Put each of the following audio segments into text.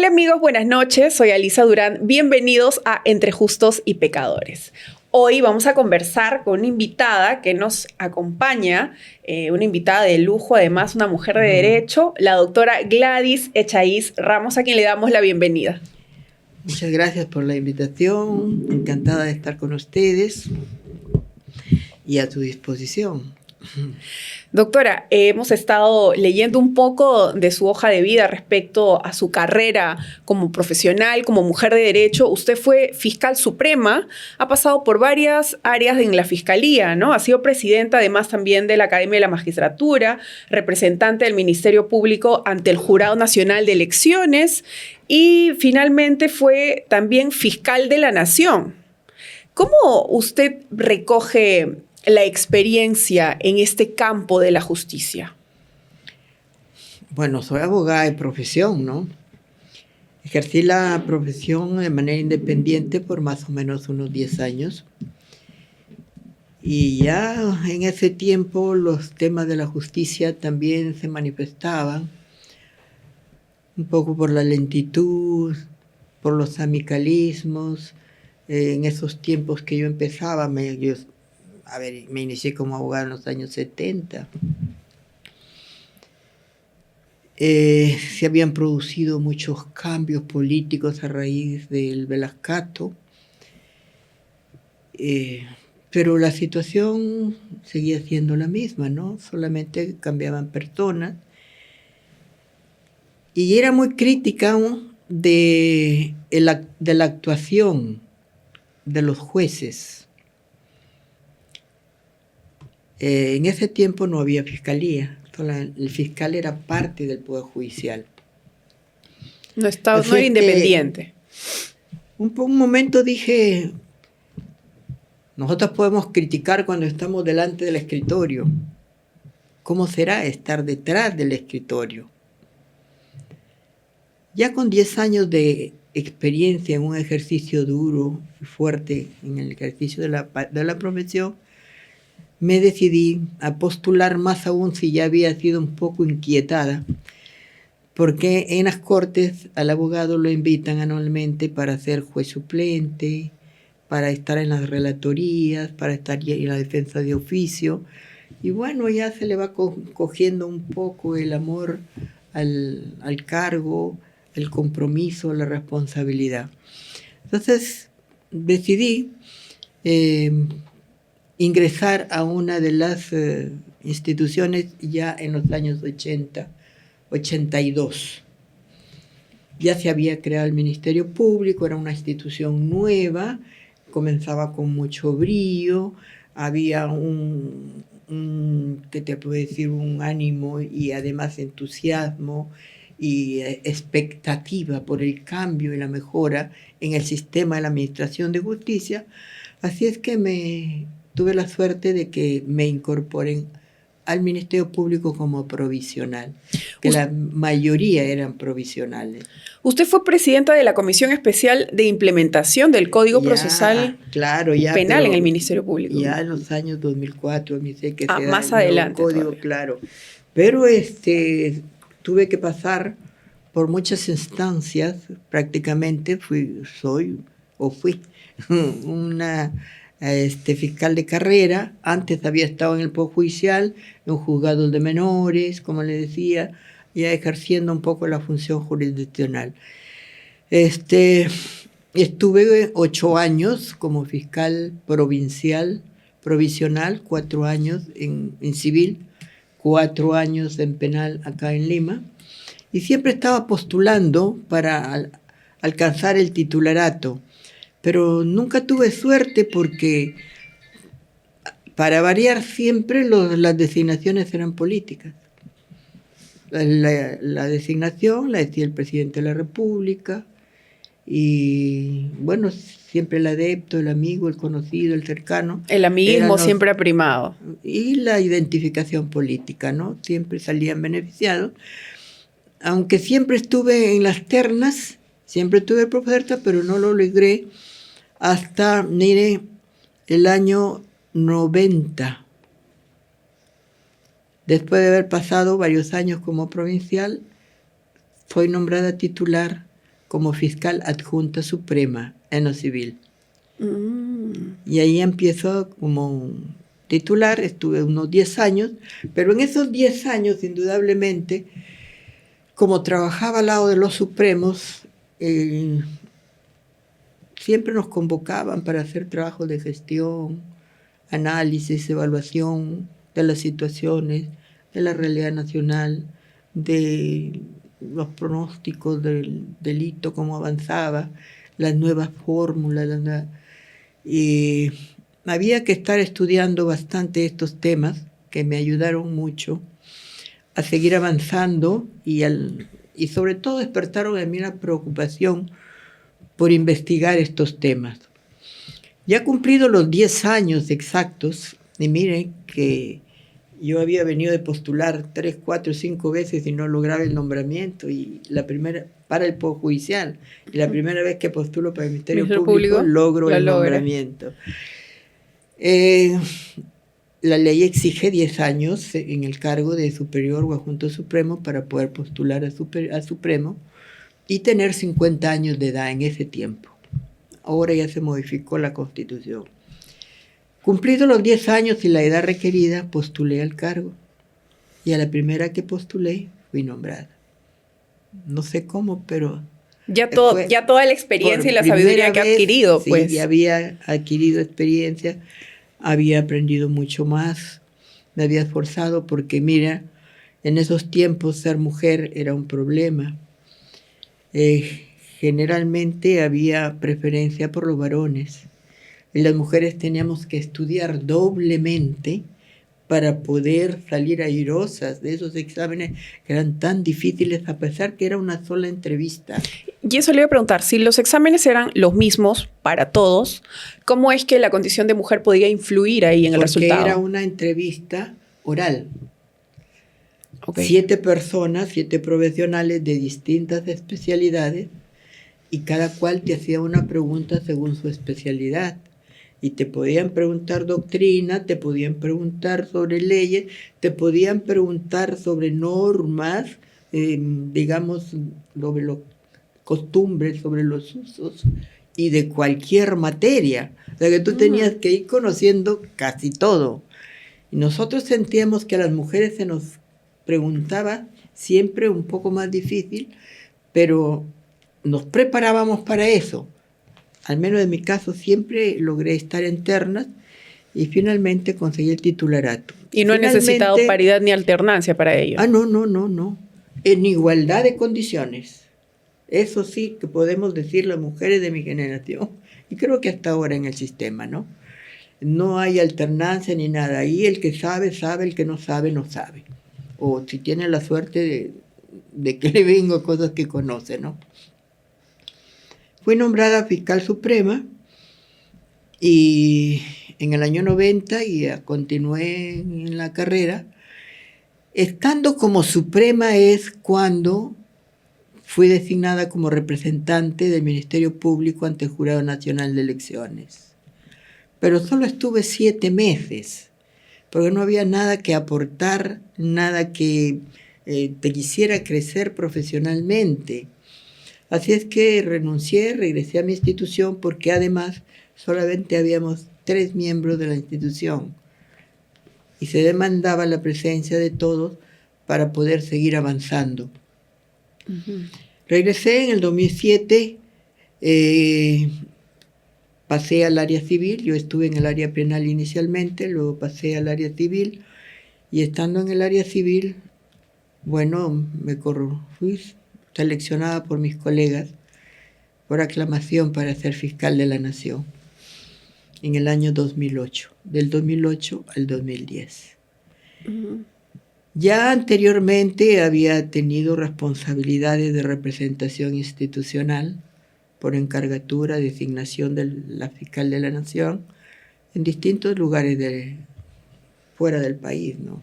Hola amigos, buenas noches. Soy Alisa Durán. Bienvenidos a Entre Justos y Pecadores. Hoy vamos a conversar con una invitada que nos acompaña, una invitada de lujo, además una mujer de derecho, la doctora Gladys Echaíz Ramos, a quien le damos la bienvenida. Muchas gracias por la invitación. Encantada de estar con ustedes y a tu disposición. Doctora, hemos estado leyendo un poco de su hoja de vida respecto a su carrera como profesional, como mujer de derecho. Usted fue fiscal suprema, ha pasado por varias áreas en la fiscalía, ¿no? Ha sido presidenta además también de la Academia de la Magistratura, representante del Ministerio Público ante el Jurado Nacional de Elecciones y finalmente fue también fiscal de la Nación. ¿Cómo usted recoge la experiencia en este campo de la justicia? Bueno, soy abogada de profesión, ¿no? Ejercí la profesión de manera independiente por más o menos unos 10 años. Y ya en ese tiempo los temas de la justicia también se manifestaban, un poco por la lentitud, por los amicalismos. En esos tiempos que yo empezaba, me inicié como abogada en los años 70. Se habían producido muchos cambios políticos a raíz del Velascato, pero la situación seguía siendo la misma, ¿no? Solamente cambiaban personas. Y era muy crítica, ¿no?, de la actuación de los jueces. En ese tiempo no había fiscalía, el fiscal era parte del Poder Judicial. No era independiente. Un momento dije, nosotros podemos criticar cuando estamos delante del escritorio. ¿Cómo será estar detrás del escritorio? Ya con 10 años de experiencia en un ejercicio duro y fuerte, en el ejercicio de la profesión, me decidí a postular, más aún si ya había sido un poco inquietada, porque en las cortes al abogado lo invitan anualmente para ser juez suplente, para estar en las relatorías, para estar en la defensa de oficio. Y bueno, ya se le va cogiendo un poco el amor al cargo, el compromiso, la responsabilidad. Entonces decidí ingresar a una de las instituciones ya en los años 82. Ya se había creado el Ministerio Público, era una institución nueva, comenzaba con mucho brío, había ¿qué te puedo decir?, un ánimo y además entusiasmo y expectativa por el cambio y la mejora en el sistema de la administración de justicia. Así es que tuve la suerte de que me incorporen al Ministerio Público como provisional, que la mayoría eran provisionales. Usted fue presidenta de la Comisión Especial de Implementación del Código Procesal Penal en el Ministerio Público. Ya en los años 2004, me sé que se da más adelante código, todavía. Claro. Pero tuve que pasar por muchas instancias, prácticamente fui una fiscal de carrera. Antes había estado en el Poder Judicial, en un juzgado de menores, como le decía, ya ejerciendo un poco la función jurisdiccional. Estuve 8 años como fiscal provisional, 4 años en civil, 4 años en penal acá en Lima, y siempre estaba postulando para alcanzar el titularato. Pero nunca tuve suerte porque, para variar, siempre las designaciones eran políticas. La designación la decía el presidente de la República y, bueno, siempre el adepto, el amigo, el conocido, el cercano. El amiguismo siempre ha primado. Y la identificación política, ¿no? Siempre salían beneficiados. Aunque siempre estuve en las ternas, siempre tuve propuesta, pero no lo logré hasta, el año 90. Después de haber pasado varios años como provincial, fui nombrada titular como fiscal adjunta suprema en lo civil. Mm. Y ahí empiezo como titular, estuve unos 10 años, pero en esos 10 años, indudablemente, como trabajaba al lado de los supremos, siempre nos convocaban para hacer trabajos de gestión, análisis, evaluación de las situaciones, de la realidad nacional, de los pronósticos del delito, cómo avanzaba, las nuevas fórmulas. Y había que estar estudiando bastante estos temas que me ayudaron mucho a seguir avanzando y sobre todo despertaron en mí la preocupación por investigar estos temas. Ya cumplido los 10 años exactos, y miren que yo había venido de postular 3, 4, 5 veces y no lograba el nombramiento, y la primera para el Poder Judicial, y la primera vez que postulo para el Ministerio Público logro el nombramiento. La ley exige 10 años en el cargo de superior o adjunto supremo para poder postular a supremo y tener 50 años de edad en ese tiempo. Ahora ya se modificó la Constitución. Cumplidos los 10 años y la edad requerida, postulé al cargo. Y a la primera que postulé, fui nombrada. No sé cómo, pero... Ya toda la experiencia y la sabiduría que ha adquirido, sí, pues. ya había adquirido experiencia, había aprendido mucho más, me había esforzado porque, mira, en esos tiempos ser mujer era un problema. Generalmente había preferencia por los varones. Y las mujeres teníamos que estudiar doblemente para poder salir airosas de esos exámenes que eran tan difíciles, a pesar que era una sola entrevista. Y eso le iba a preguntar, si los exámenes eran los mismos para todos, ¿cómo es que la condición de mujer podía influir ahí en el resultado? Porque era una entrevista oral. Okay. 7 personas, 7 profesionales de distintas especialidades, y cada cual te hacía una pregunta según su especialidad. Y te podían preguntar doctrina, te podían preguntar sobre leyes, te podían preguntar sobre normas, digamos, sobre los costumbres, sobre los usos, y de cualquier materia. O sea que tú tenías que ir conociendo casi todo. Y nosotros sentíamos que a las mujeres se nos preguntaba siempre un poco más difícil, pero nos preparábamos para eso. Al menos en mi caso siempre logré estar en ternas y finalmente conseguí el titularato. ¿Y no ha necesitado paridad ni alternancia para ello? No. En igualdad de condiciones. Eso sí que podemos decir las mujeres de mi generación, y creo que hasta ahora en el sistema, ¿no? No hay alternancia ni nada. Ahí el que sabe, sabe, el que no sabe, no sabe. O si tiene la suerte de que le vengo cosas que conoce, ¿no? Fui nombrada fiscal suprema y en el año 90 y continué en la carrera. Estando como suprema es cuando fui designada como representante del Ministerio Público ante el Jurado Nacional de Elecciones. Pero solo estuve 7 meses, porque no había nada que aportar, nada que te quisiera crecer profesionalmente. Así es que renuncié, regresé a mi institución, porque además solamente habíamos 3 miembros de la institución y se demandaba la presencia de todos para poder seguir avanzando. Uh-huh. Regresé en el 2007, pasé al área civil. Yo estuve en el área penal inicialmente, luego pasé al área civil, y estando en el área civil, bueno, fui seleccionada por mis colegas por aclamación para ser fiscal de la Nación en el año 2008, del 2008 al 2010. Uh-huh. Ya anteriormente había tenido responsabilidades de representación institucional por encargatura, designación de la fiscal de la Nación en distintos lugares fuera del país, ¿no?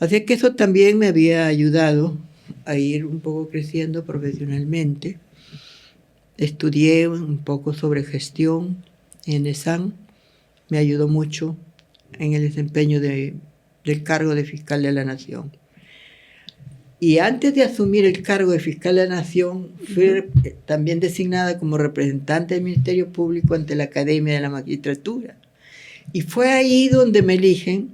Así que eso también me había ayudado a ir un poco creciendo profesionalmente. Estudié un poco sobre gestión en ESAN, me ayudó mucho en el desempeño del cargo de fiscal de la Nación. Y antes de asumir el cargo de fiscal de la Nación, fui también designada como representante del Ministerio Público ante la Academia de la Magistratura. Y fue ahí donde me eligen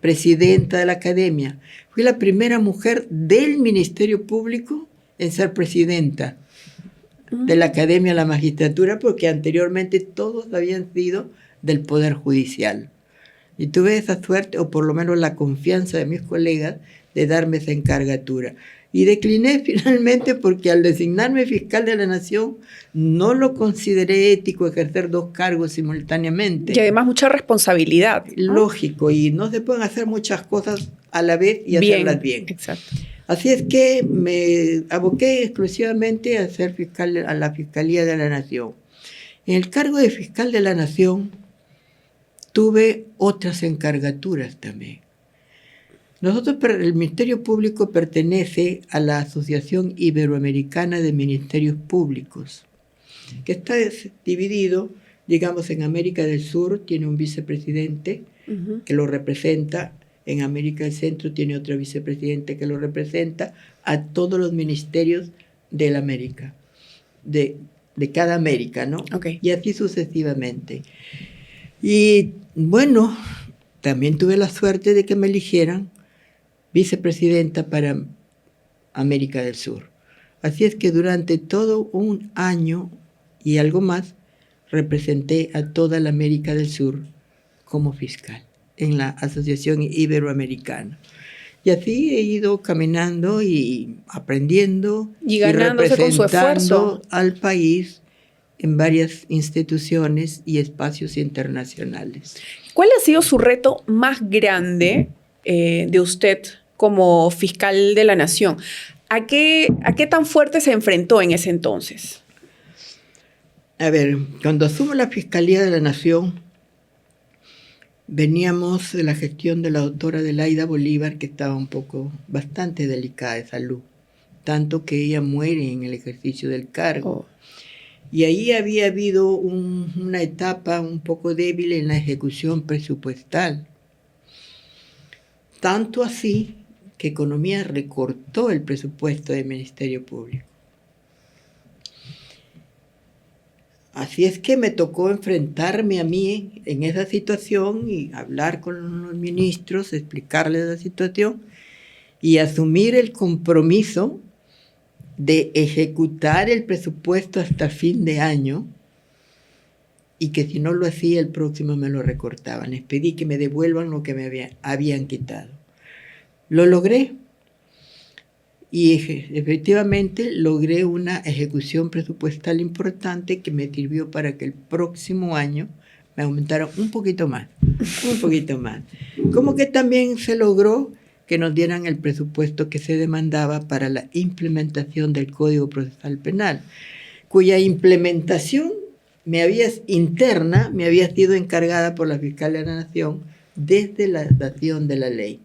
presidenta de la Academia. Fui la primera mujer del Ministerio Público en ser presidenta de la Academia de la Magistratura, porque anteriormente todos habían sido del Poder Judicial. Y tuve esa suerte, o por lo menos la confianza de mis colegas, de darme esa encargatura. Y decliné finalmente porque al designarme fiscal de la Nación no lo consideré ético ejercer 2 cargos simultáneamente. Y además mucha responsabilidad, ¿no? Lógico, y no se pueden hacer muchas cosas a la vez y hacerlas bien. Exacto. Así es que me aboqué exclusivamente a ser fiscal a la Fiscalía de la Nación. En el cargo de fiscal de la Nación tuve otras encargaturas también. El Ministerio Público pertenece a la Asociación Iberoamericana de Ministerios Públicos, que está dividido, digamos, en América del Sur tiene un vicepresidente que lo representa, en América del Centro tiene otro vicepresidente que lo representa, a todos los ministerios de la América, de cada América, ¿no? Okay. Y así sucesivamente. Y bueno, también tuve la suerte de que me eligieran vicepresidenta para América del Sur. Así es que durante todo un año y algo más representé a toda la América del Sur como fiscal en la Asociación Iberoamericana. Y así he ido caminando y aprendiendo y ganándose con su esfuerzo al país en varias instituciones y espacios internacionales. ¿Cuál ha sido su reto más grande de usted como fiscal de la Nación? ¿A qué tan fuerte se enfrentó en ese entonces? A ver, cuando asumo la Fiscalía de la Nación, veníamos de la gestión de la doctora Adelaida Bolívar, que estaba bastante delicada de salud, tanto que ella muere en el ejercicio del cargo. Y ahí había habido una etapa un poco débil en la ejecución presupuestal. Tanto así que Economía recortó el presupuesto del Ministerio Público. Así es que me tocó enfrentarme a mí en esa situación y hablar con los ministros, explicarles la situación y asumir el compromiso de ejecutar el presupuesto hasta fin de año y que si no lo hacía el próximo me lo recortaban. Les pedí que me devuelvan lo que me habían quitado. Lo logré y efectivamente logré una ejecución presupuestal importante que me sirvió para que el próximo año me aumentaran un poquito más. Como que también se logró que nos dieran el presupuesto que se demandaba para la implementación del Código Procesal Penal, cuya implementación interna me había sido encargada por la Fiscal de la Nación desde la dación de la ley.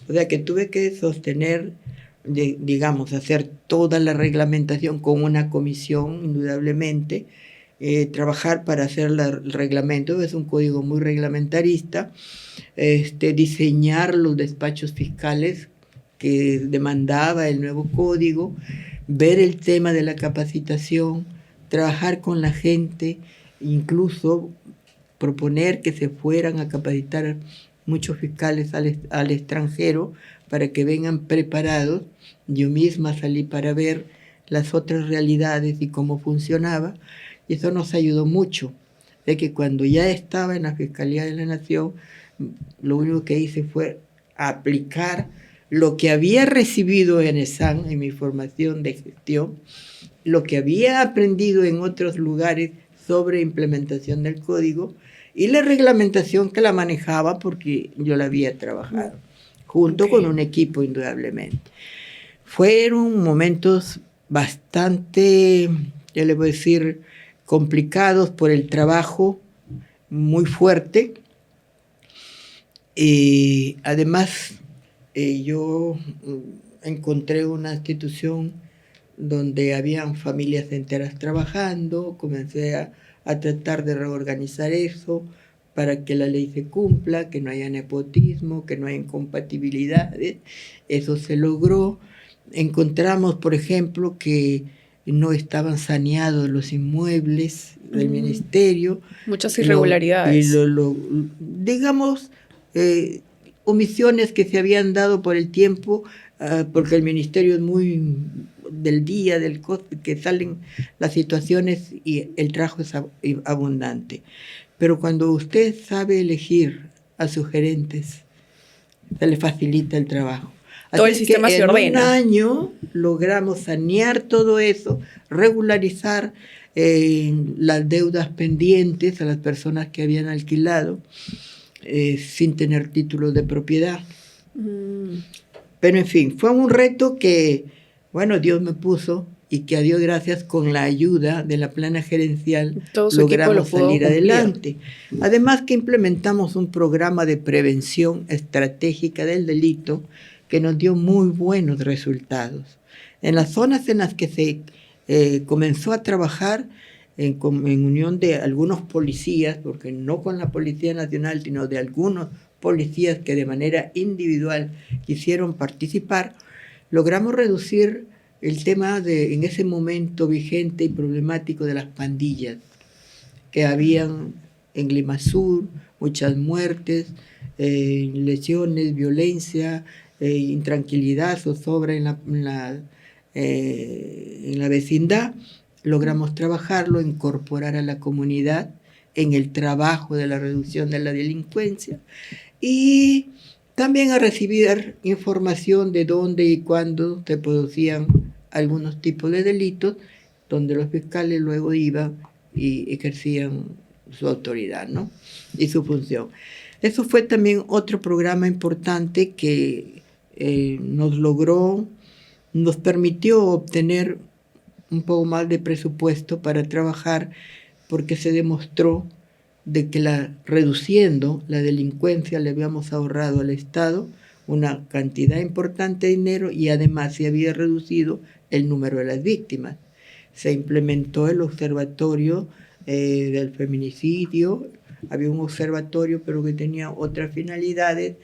O sea que tuve que sostener, hacer toda la reglamentación con una comisión, indudablemente, trabajar para hacer el reglamento, es un código muy reglamentarista, diseñar los despachos fiscales que demandaba el nuevo código, ver el tema de la capacitación, trabajar con la gente, incluso proponer que se fueran a capacitar muchos fiscales al extranjero para que vengan preparados. Yo misma salí para ver las otras realidades y cómo funcionaba, y eso nos ayudó mucho. De que cuando ya estaba en la Fiscalía de la Nación, lo único que hice fue aplicar lo que había recibido en ESAN, en mi formación de gestión, lo que había aprendido en otros lugares sobre implementación del código y la reglamentación que la manejaba porque yo la había trabajado, junto con un equipo indudablemente. Fueron momentos bastante, yo le voy a decir, complicados por el trabajo muy fuerte. Además, yo encontré una institución donde habían familias enteras trabajando, comencé a tratar de reorganizar eso para que la ley se cumpla, que no haya nepotismo, que no haya incompatibilidades. Eso se logró. Encontramos, por ejemplo, que no estaban saneados los inmuebles del ministerio. Muchas irregularidades. Digamos, omisiones que se habían dado por el tiempo, porque el ministerio es muy del día, que salen las situaciones y el trabajo es abundante. Pero cuando usted sabe elegir a sus gerentes, se le facilita el trabajo. Todo el sistema se ordena. En un año logramos sanear todo eso, regularizar las deudas pendientes a las personas que habían alquilado sin tener título de propiedad. Pero en fin, fue un reto que, bueno, Dios me puso y que a Dios gracias, con la ayuda de la plana gerencial logramos salir adelante. Además que implementamos un programa de prevención estratégica del delito que nos dio muy buenos resultados. En las zonas en las que se comenzó a trabajar en unión de algunos policías, porque no con la Policía Nacional, sino de algunos policías que de manera individual quisieron participar, logramos reducir el tema en ese momento vigente y problemático de las pandillas que habían en Lima Sur, muchas muertes, lesiones, violencia, intranquilidad, zozobra en la vecindad. Logramos trabajarlo, incorporar a la comunidad en el trabajo de la reducción de la delincuencia y también a recibir información de dónde y cuándo se producían algunos tipos de delitos, donde los fiscales luego iban y ejercían su autoridad, ¿no? Y su función. Eso fue también otro programa importante que nos permitió obtener un poco más de presupuesto para trabajar, porque se demostró de que reduciendo la delincuencia le habíamos ahorrado al Estado una cantidad importante de dinero y además se había reducido el número de las víctimas. Se implementó el observatorio del feminicidio, había un observatorio pero que tenía otras finalidades,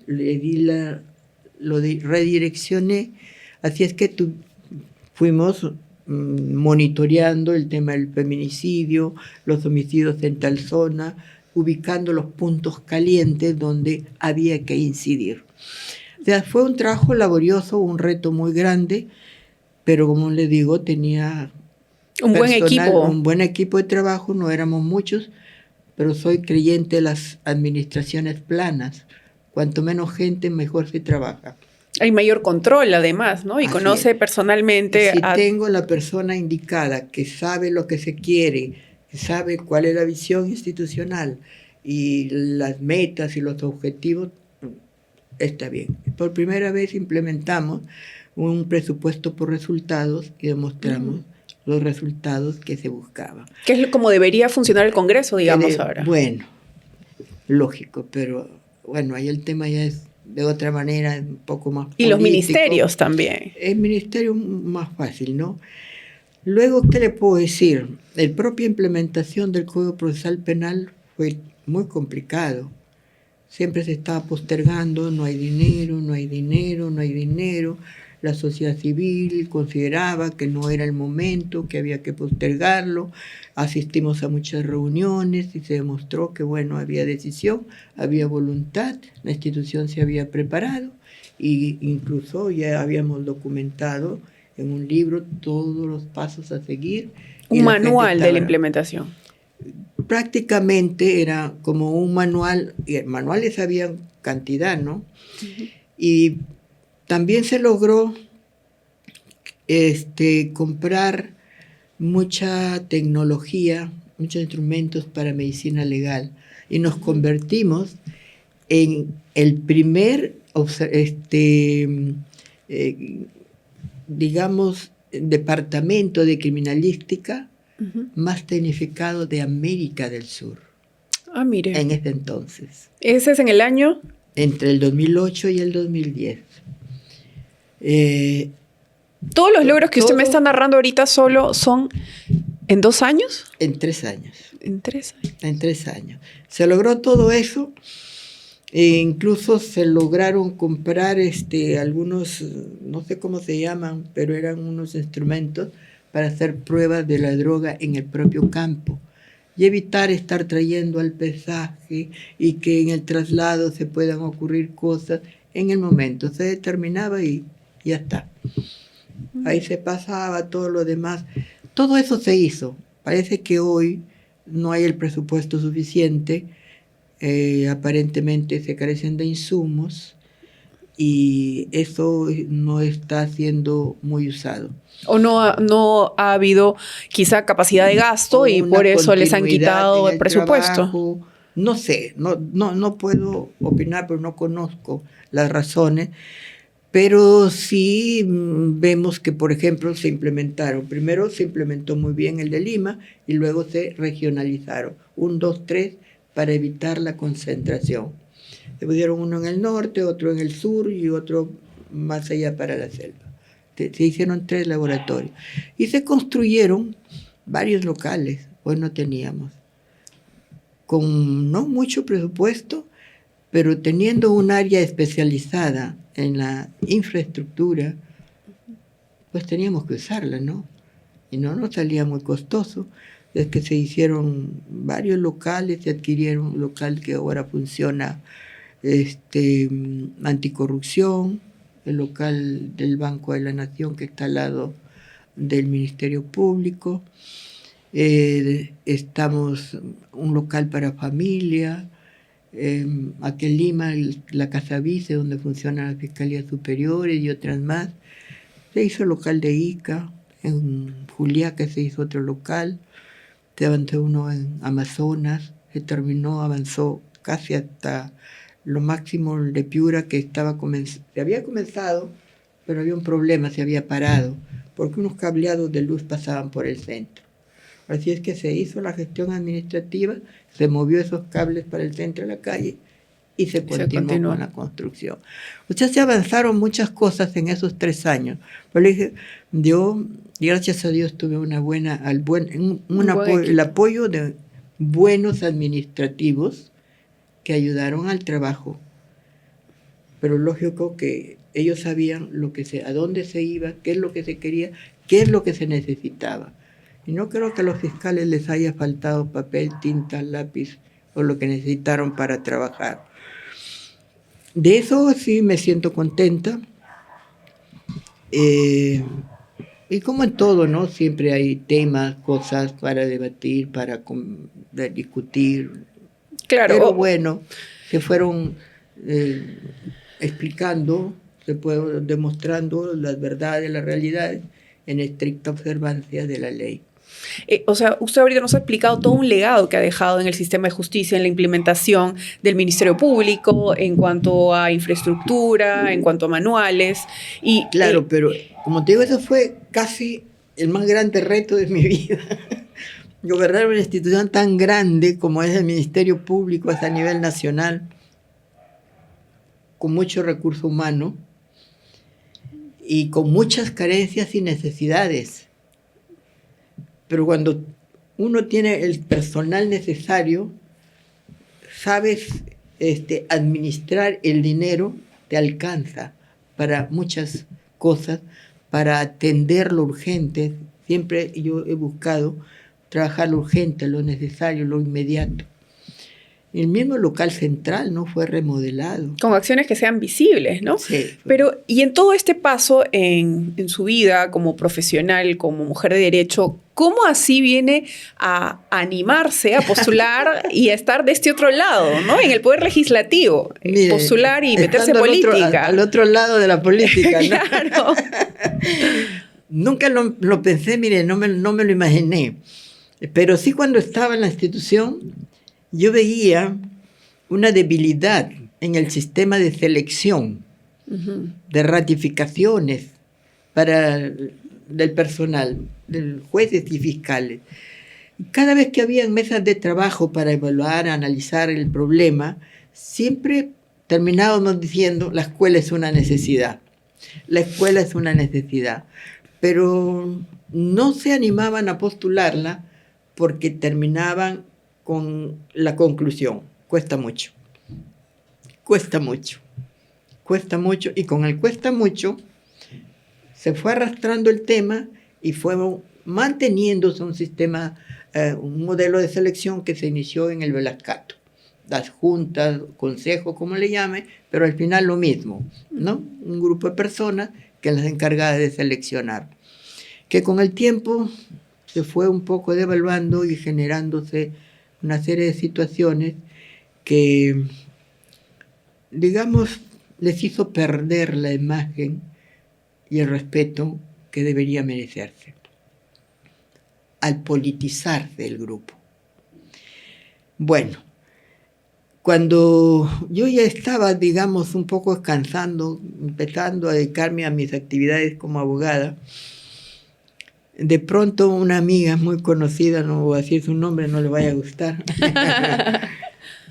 lo redireccioné, así es que fuimos monitoreando el tema del feminicidio, los homicidios en tal zona, ubicando los puntos calientes donde había que incidir. O sea, fue un trabajo laborioso, un reto muy grande, pero como les digo, tenía un buen equipo de trabajo, no éramos muchos, pero soy creyente de las administraciones planas. Cuanto menos gente, mejor se trabaja. Hay mayor control, además, ¿no? Y así conoce personalmente. Si tengo la persona indicada que sabe lo que se quiere, que sabe cuál es la visión institucional y las metas y los objetivos, está bien. Por primera vez implementamos un presupuesto por resultados y demostramos los resultados que se buscaban. ¿Qué es como debería funcionar el Congreso, digamos, ahora? Bueno, lógico, pero bueno, ahí el tema ya es de otra manera, un poco más político. Y los ministerios también. El ministerio más fácil, ¿no? Luego, ¿qué le puedo decir? La propia implementación del Código Procesal Penal fue muy complicado. Siempre se estaba postergando, no hay dinero, no hay dinero, no hay dinero. La sociedad civil consideraba que no era el momento, que había que postergarlo. Asistimos a muchas reuniones y se demostró que, bueno, había decisión, había voluntad, la institución se había preparado e incluso ya habíamos documentado en un libro todos los pasos a seguir. Un manual de la implementación. Prácticamente era como un manual, y manuales había cantidad, ¿no? Y también se logró comprar mucha tecnología, muchos instrumentos para medicina legal y nos convertimos en el primer, digamos, departamento de criminalística más tecnificado de América del Sur. Ah, mire. En ese entonces. ¿Ese es en el año? Entre el 2008 y el 2010. Todos los logros que usted me está narrando ahorita solo son ¿En 2 años? En 3 años. En 3 años. En 3 años. Se logró todo eso. E incluso se lograron comprar algunos, no sé cómo se llaman, pero eran unos instrumentos para hacer pruebas de la droga en el propio campo y evitar estar trayendo al pesaje y que en el traslado se puedan ocurrir cosas. En el momento se determinaba y ya está. Ahí se pasaba todo lo demás. Todo eso se hizo. Parece que hoy no hay el presupuesto suficiente. Aparentemente se carecen de insumos y eso no está siendo muy usado. ¿O no ha habido quizá capacidad de gasto y por eso les han quitado el presupuesto? Trabajo. No sé, no puedo opinar, pero no conozco las razones. Pero sí vemos que, por ejemplo, primero se implementó muy bien el de Lima y luego se regionalizaron. 1, 2, 3 para evitar la concentración. Se pusieron uno en el norte, otro en el sur y otro más allá para la selva. Se hicieron 3 laboratorios. Y se construyeron varios locales, hoy no teníamos. Con no mucho presupuesto, pero teniendo un área especializada en la infraestructura, pues teníamos que usarla, ¿no? Y no nos salía muy costoso. Es que se hicieron varios locales, se adquirieron un local que ahora funciona anticorrupción, el local del Banco de la Nación que está al lado del Ministerio Público, estamos un local para familia, aquí en Lima la Casa Vice donde funcionan las Fiscalías Superiores y otras más. Se hizo el local de ICA, en Juliaca se hizo otro local, se avanzó uno en Amazonas, avanzó casi hasta lo máximo de Piura que se había comenzado, pero había un problema, se había parado, porque unos cableados de luz pasaban por el centro. Así es que se hizo la gestión administrativa, se movió esos cables para el centro de la calle y se continuó con la construcción. O sea, se avanzaron muchas cosas en esos 3 años. Pero yo, gracias a Dios, tuve el apoyo de buenos administrativos que ayudaron al trabajo. Pero lógico que ellos sabían a dónde se iba, qué es lo que se quería, qué es lo que se necesitaba. Y no creo que a los fiscales les haya faltado papel, tinta, lápiz o lo que necesitaron para trabajar. De eso sí me siento contenta. Y como en todo, ¿no? Siempre hay temas, cosas para debatir, para discutir. Claro. Pero bueno, se fueron explicando, se fue demostrando las verdades, las realidades en estricta observancia de la ley. O sea, usted ahorita nos ha explicado todo un legado que ha dejado en el sistema de justicia, en la implementación del Ministerio Público, en cuanto a infraestructura, en cuanto a manuales. Claro, pero como te digo, eso fue casi el más grande reto de mi vida. Gobernar una institución tan grande como es el Ministerio Público hasta a nivel nacional, con mucho recurso humano y con muchas carencias y necesidades. Pero cuando uno tiene el personal necesario, sabes administrar el dinero, te alcanza para muchas cosas, para atender lo urgente. Siempre yo he buscado trabajar lo urgente, lo necesario, lo inmediato. El mismo local central no fue remodelado. Con acciones que sean visibles, ¿no? Sí. Pero, y en todo este paso en su vida como profesional, como mujer de derecho, ¿cómo así viene a animarse, a postular y a estar de este otro lado, ¿no? En el poder legislativo, mire, postular y meterse en política. Al otro lado de la política, ¿no? Claro. Nunca lo pensé, mire, no me lo imaginé. Pero sí cuando estaba en la institución, yo veía una debilidad en el sistema de selección, de ratificaciones del personal, de jueces y fiscales. Cada vez que había mesas de trabajo para evaluar, analizar el problema, siempre terminábamos diciendo, la escuela es una necesidad. La escuela es una necesidad. Pero no se animaban a postularla porque terminaban con la conclusión. Cuesta mucho, cuesta mucho, cuesta mucho. Y con el cuesta mucho se fue arrastrando el tema y fue manteniéndose un sistema, un modelo de selección que se inició en el Velascato. Las juntas, consejos, como le llame, pero al final lo mismo, ¿no? Un grupo de personas que las encargadas de seleccionar. Que con el tiempo se fue un poco devaluando y generándose una serie de situaciones que, digamos, les hizo perder la imagen y el respeto que debería merecerse al politizarse el grupo. Bueno, cuando yo ya estaba, digamos, un poco descansando, empezando a dedicarme a mis actividades como abogada, de pronto una amiga muy conocida, no voy a decir su nombre, no le vaya a gustar,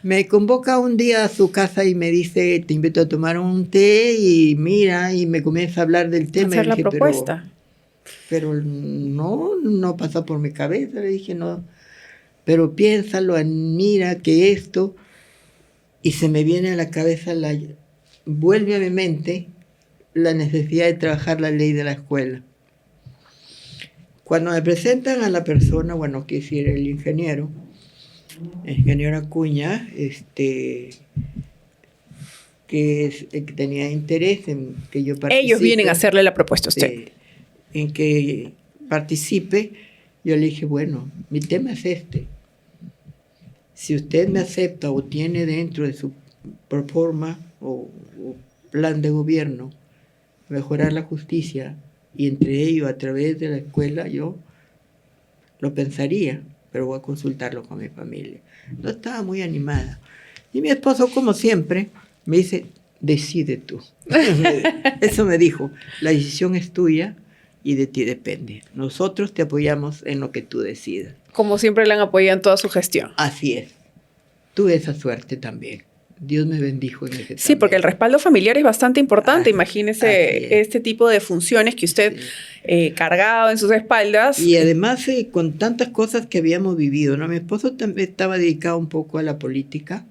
me convoca un día a su casa y me dice, te invito a tomar un té y mira, y me comienza a hablar del tema. Hacer y dije, la propuesta. Pero no pasa por mi cabeza, le dije, no, pero piénsalo, mira que esto, y se me viene a la cabeza, vuelve a mi mente la necesidad de trabajar la ley de la escuela. Cuando me presentan a la persona, bueno, que si era el ingeniero Acuña, que tenía interés en que yo participe. Ellos vienen a hacerle la propuesta a usted. En que participe, yo le dije, bueno, mi tema es este. Si usted me acepta o tiene dentro de su proforma o plan de gobierno mejorar la justicia, y entre ellos a través de la escuela, yo lo pensaría, pero voy a consultarlo con mi familia. No estaba muy animada. Y mi esposo, como siempre, me dice, decide tú. Eso me dijo, la decisión es tuya y de ti depende. Nosotros te apoyamos en lo que tú decidas. Como siempre le han apoyado en toda su gestión. Así es. Tuve esa suerte también. Dios me bendijo en ese Sí, también. porque el respaldo familiar es bastante importante. Imagínese este tipo de funciones que usted cargado en sus espaldas. Y además con tantas cosas que habíamos vivido, ¿no? Mi esposo también estaba dedicado un poco a la política.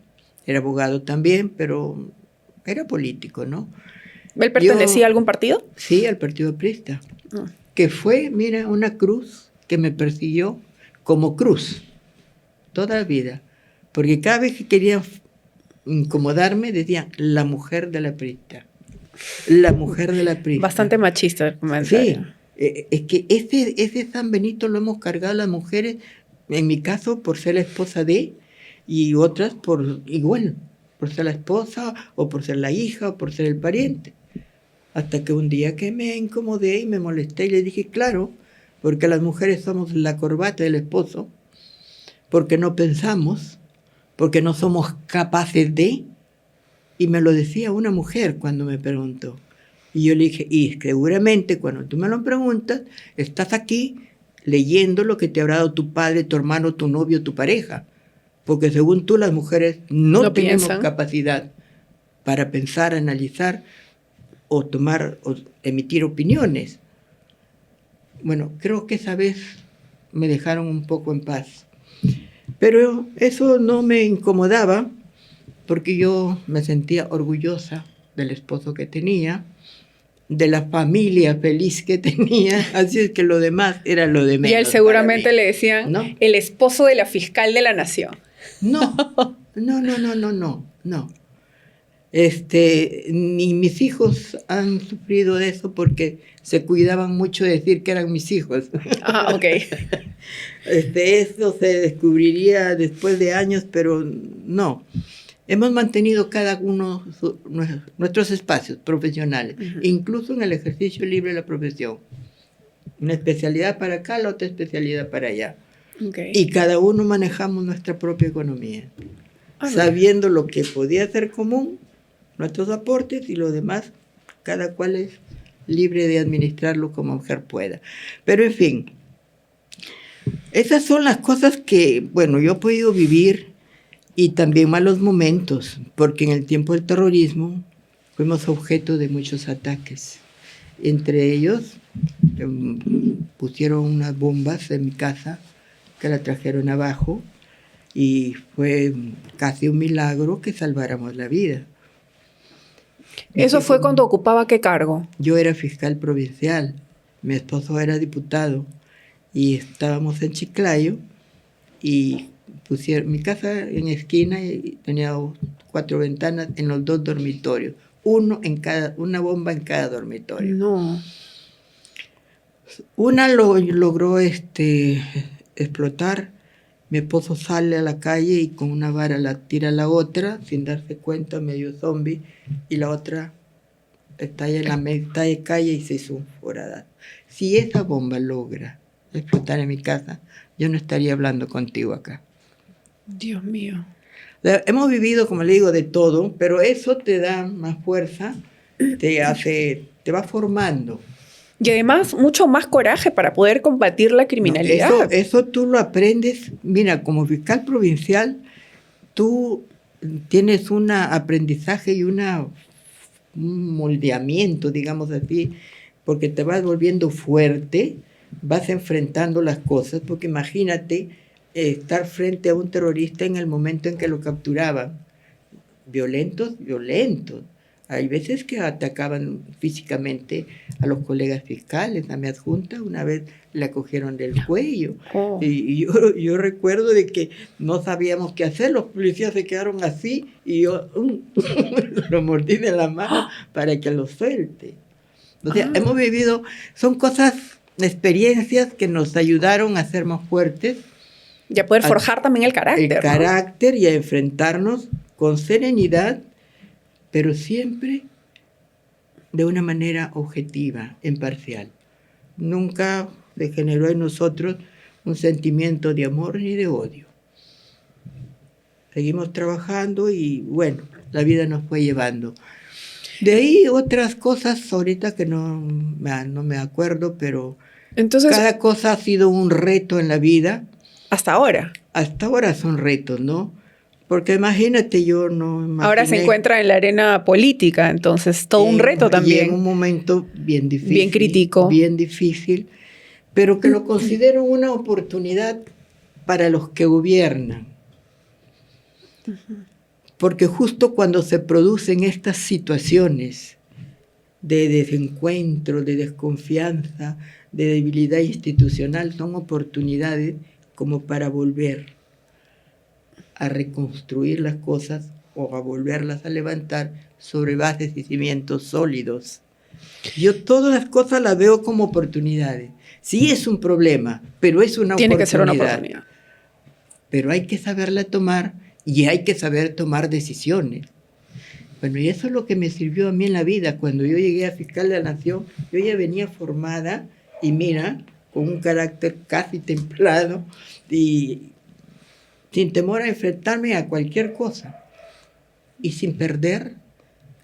Era abogado también, pero era político, ¿no? ¿Él pertenecía a algún partido? Sí, al Partido Aprista. Que fue, mira, una cruz que me persiguió como cruz toda la vida. Porque cada vez que querían incomodarme, decían, la mujer de la Aprista. La mujer de la Aprista. Bastante machista el comentario. Sí, es que ese San Benito lo hemos cargado las mujeres, en mi caso, por ser la esposa de, y otras por ser la esposa, o por ser la hija, o por ser el pariente. Hasta que un día que me incomodé y me molesté y le dije, claro, porque las mujeres somos la corbata del esposo, porque no pensamos, porque no somos capaces de, y me lo decía una mujer cuando me preguntó. Y yo le dije, y seguramente cuando tú me lo preguntas, estás aquí leyendo lo que te habrá dado tu padre, tu hermano, tu novio, tu pareja, porque según tú las mujeres no tenemos capacidad para pensar, analizar, o tomar o emitir opiniones. Bueno, creo que esa vez me dejaron un poco en paz. Pero eso no me incomodaba porque yo me sentía orgullosa del esposo que tenía, de la familia feliz que tenía, así es que lo demás era lo de menos. Y a él seguramente le decían, ¿no? El esposo de la fiscal de la nación. No. Ni mis hijos han sufrido de eso porque se cuidaban mucho de decir que eran mis hijos. Ah, ok. Eso se descubriría después de años, pero no. Hemos mantenido cada uno nuestros espacios profesionales, incluso en el ejercicio libre de la profesión. Una especialidad para acá, la otra especialidad para allá. Okay. Y cada uno manejamos nuestra propia economía, sabiendo lo que podía ser común, nuestros aportes, y lo demás, cada cual es libre de administrarlo como mujer pueda. Pero en fin, esas son las cosas que, bueno, yo he podido vivir, y también malos momentos, porque en el tiempo del terrorismo fuimos objeto de muchos ataques. Entre ellos pusieron unas bombas en mi casa que la trajeron abajo y fue casi un milagro que salváramos la vida. ¿Eso fue cuando ocupaba qué cargo? Yo era fiscal provincial, mi esposo era diputado y estábamos en Chiclayo y pusieron mi casa en esquina y tenía 4 ventanas en los 2 dormitorios, una bomba en cada dormitorio. No. Una logró explotar. Mi esposo sale a la calle y con una vara la tira a la otra, sin darse cuenta, medio zombie, y la otra estalla en la mitad de calle y se hizo un foradado. Si esa bomba logra explotar en mi casa, yo no estaría hablando contigo acá. Dios mío. Hemos vivido, como le digo, de todo, pero eso te da más fuerza, te va formando. Y además, mucho más coraje para poder combatir la criminalidad. No, eso tú lo aprendes. Mira, como fiscal provincial, tú tienes un aprendizaje y un moldeamiento, digamos así, porque te vas volviendo fuerte, vas enfrentando las cosas, porque imagínate estar frente a un terrorista en el momento en que lo capturaban. Violentos. Hay veces que atacaban físicamente a los colegas fiscales, a mi adjunta, una vez la cogieron del cuello. Oh. Y yo recuerdo de que no sabíamos qué hacer, los policías se quedaron así y yo lo mordí de la mano para que lo suelte. O sea, hemos vivido, son cosas, experiencias que nos ayudaron a ser más fuertes. Y a poder forjar también el carácter. El carácter, ¿no? Y a enfrentarnos con serenidad, pero siempre de una manera objetiva, imparcial. Nunca se generó en nosotros un sentimiento de amor ni de odio. Seguimos trabajando y bueno, la vida nos fue llevando. De ahí otras cosas ahorita que no me acuerdo, pero entonces, cada cosa ha sido un reto en la vida. Hasta ahora. Hasta ahora son retos, ¿no? Porque imagínate, yo no imaginé. Ahora se encuentra en la arena política, entonces todo un reto también. Y en un momento bien difícil. Bien crítico. Bien difícil, pero que lo considero una oportunidad para los que gobiernan. Porque justo cuando se producen estas situaciones de desencuentro, de desconfianza, de debilidad institucional, son oportunidades como para volver a reconstruir las cosas o a volverlas a levantar sobre bases y cimientos sólidos. Yo todas las cosas las veo como oportunidades. Sí es un problema, pero es una oportunidad. Tiene que ser una oportunidad. Pero hay que saberla tomar y hay que saber tomar decisiones. Bueno, y eso es lo que me sirvió a mí en la vida. Cuando yo llegué a fiscal de la Nación, yo ya venía formada y mira, con un carácter casi templado y sin temor a enfrentarme a cualquier cosa y sin perder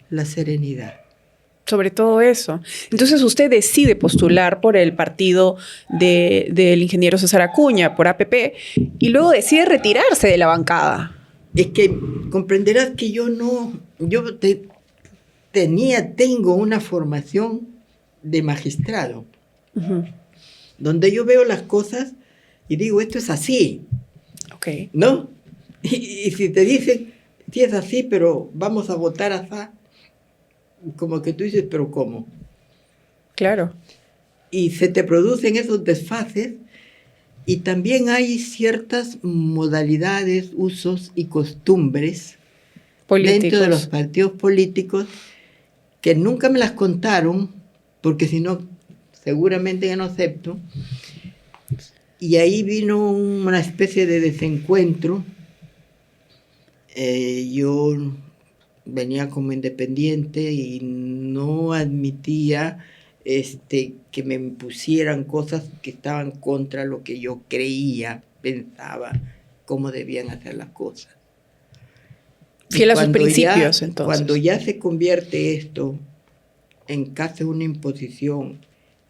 la serenidad. Sobre todo eso. Entonces usted decide postular por el partido del ingeniero César Acuña, por APP, y luego decide retirarse de la bancada. Es que comprenderás que tengo una formación de magistrado, donde yo veo las cosas y digo, esto es así. Okay. ¿No? Y si te dicen, sí es así, pero vamos a votar así, como que tú dices, pero ¿cómo? Claro. Y se te producen esos desfases y también hay ciertas modalidades, usos y costumbres políticos dentro de los partidos políticos que nunca me las contaron, porque si no, seguramente ya no acepto. Y ahí vino una especie de desencuentro. Yo venía como independiente y no admitía que me impusieran cosas que estaban contra lo que yo creía, pensaba, cómo debían hacer las cosas. Fiel a sus principios, entonces. Cuando ya se convierte esto en casi una imposición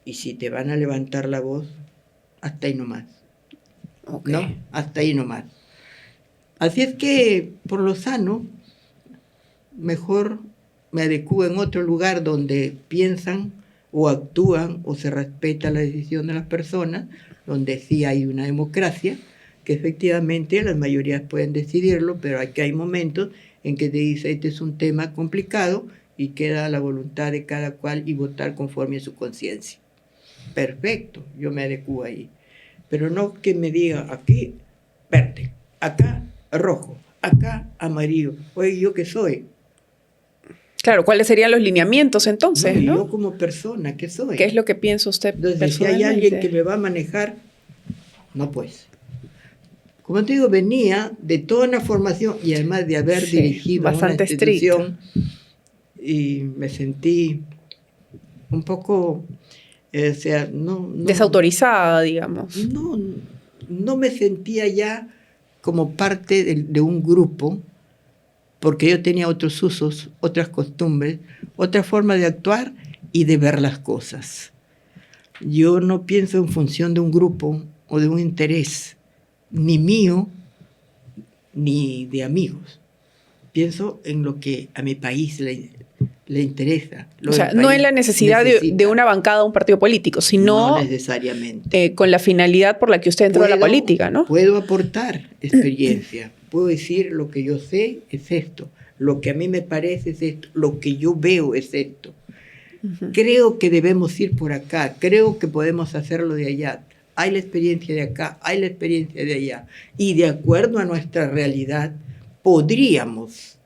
y si te van a levantar la voz, hasta ahí nomás. Okay. ¿No? Hasta ahí nomás. Así es que, por lo sano, mejor me adecuo en otro lugar donde piensan o actúan o se respeta la decisión de las personas, donde sí hay una democracia, que efectivamente las mayorías pueden decidirlo, pero aquí hay momentos en que te dice, este es un tema complicado y queda a la voluntad de cada cual y votar conforme a su conciencia. Perfecto, yo me adecuo ahí. Pero no que me diga, aquí verde, acá rojo, acá amarillo. Oye, ¿yo qué soy? Claro, ¿cuáles serían los lineamientos entonces, No, y no? yo como persona, ¿qué soy? ¿Qué es lo que piensa usted Entonces, si hay personalmente? alguien que me va a manejar, no pues. Como te digo, venía de toda una formación y además de haber Sí, dirigido una bastante institución y me sentí un poco, o sea, desautorizada, digamos. no me sentía ya como parte de un grupo, porque yo tenía otros usos, otras costumbres, otra forma de actuar y de ver las cosas. Yo no pienso en función de un grupo o de un interés, ni mío, ni de amigos. Pienso en lo que a mi país le interesa. O sea, no en la necesidad de una bancada o un partido político, sino no necesariamente. Con la finalidad por la que usted entró a la política, ¿no? Puedo aportar experiencia, puedo decir lo que yo sé es esto, lo que a mí me parece es esto, lo que yo veo es esto. Creo que debemos ir por acá, creo que podemos hacerlo de allá. Hay la experiencia de acá, hay la experiencia de allá. Y de acuerdo a nuestra realidad, podríamos,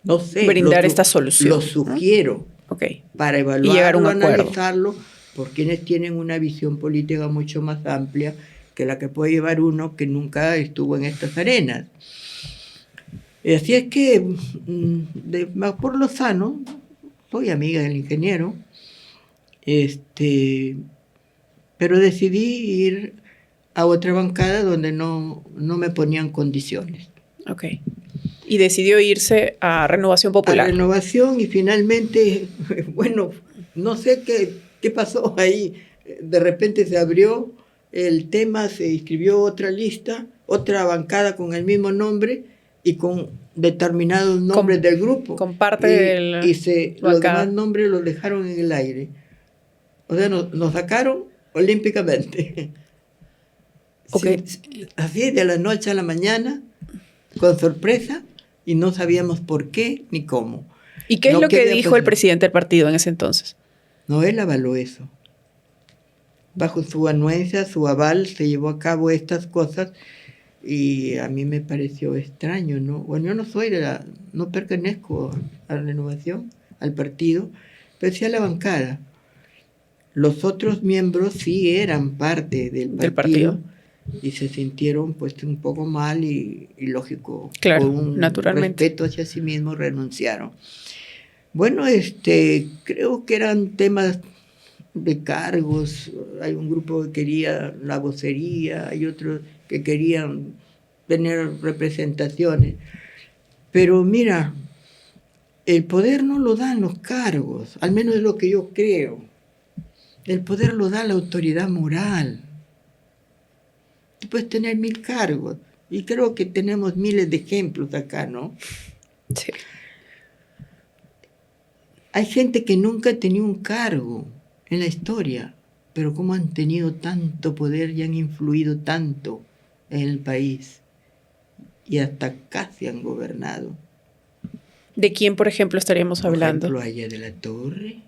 no sé, brindar esta solución. Lo sugiero, ¿no? Okay. Para y llegar a un evaluarlo, acuerdo. analizarlo, por quienes tienen una visión política mucho más amplia que la que puede llevar uno que nunca estuvo en estas arenas. Así es que, por lo sano, soy amiga del ingeniero, pero decidí ir a otra bancada donde no me ponían condiciones. Ok. Y decidió irse a Renovación Popular. A Renovación y finalmente, bueno, no sé qué pasó ahí. De repente se abrió el tema, se inscribió otra lista, otra bancada con el mismo nombre y con determinados nombres del grupo. Con parte del los demás nombres los dejaron en el aire. O sea, nos sacaron olímpicamente. Okay. Así de la noche a la mañana, con sorpresa, y no sabíamos por qué ni cómo. ¿Y qué es lo que dijo el presidente del partido en ese entonces? No, él avaló eso. Bajo su anuencia, su aval, se llevó a cabo estas cosas y a mí me pareció extraño, ¿no? Bueno, yo no pertenezco a la Renovación, al partido, pero sí a la bancada. Los otros miembros sí eran parte del partido. Y se sintieron pues un poco mal y lógico, claro, con un naturalmente. respeto hacia sí mismos renunciaron. Bueno, creo que eran temas de cargos. Hay un grupo que quería la vocería, hay otros que querían tener representaciones. Pero mira, el poder no lo dan los cargos, al menos es lo que yo creo. El poder lo da la autoridad moral. Tú puedes tener 1000 cargos, y creo que tenemos miles de ejemplos acá, ¿no? Sí. Hay gente que nunca ha tenido un cargo en la historia, pero cómo han tenido tanto poder y han influido tanto en el país, y hasta casi han gobernado. ¿De quién, por ejemplo, estaríamos hablando? Por ejemplo, Aya de la Torre.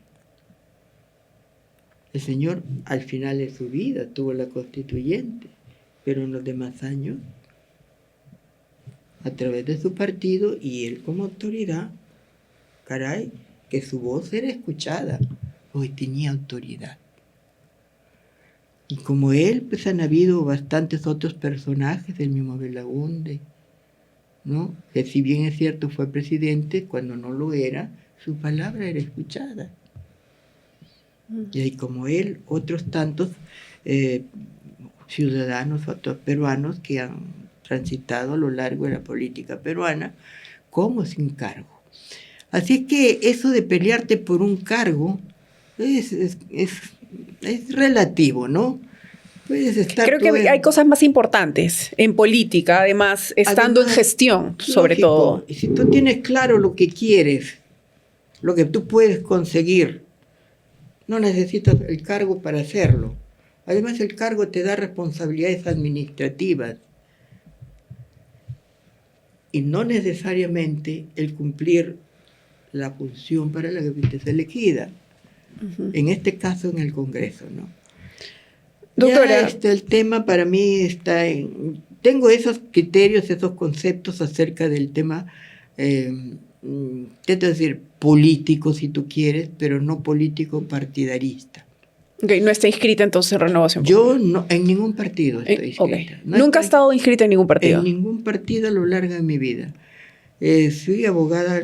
El señor, al final de su vida, tuvo la constituyente. Pero en los demás años, a través de su partido y él como autoridad, caray, que su voz era escuchada, hoy tenía autoridad. Y como él, pues han habido bastantes otros personajes, el mismo Belaúnde, ¿no? Que si bien es cierto fue presidente, cuando no lo era, su palabra era escuchada. Y como él, otros tantos ciudadanos, otros peruanos que han transitado a lo largo de la política peruana, como sin cargo. Así es que eso de pelearte por un cargo es relativo, ¿no? Puedes estar. Creo que hay cosas más importantes en política, además, estando en gestión, sobre todo. Y si tú tienes claro lo que quieres, lo que tú puedes conseguir, no necesitas el cargo para hacerlo. Además, el cargo te da responsabilidades administrativas y no necesariamente el cumplir la función para la que fuiste elegida. En este caso, en el Congreso, ¿no? Doctora, Ya el tema para mí está en... Tengo esos criterios, esos conceptos acerca del tema, ¿qué te decir? Político, si tú quieres, pero no político partidarista. okay, no está inscrita entonces en Renovación Yo Popular. no, en ningún partido estoy inscrita. Okay. No Nunca ha estoy estado inscrita en ningún partido. en ningún partido a lo largo de mi vida. Fui abogada,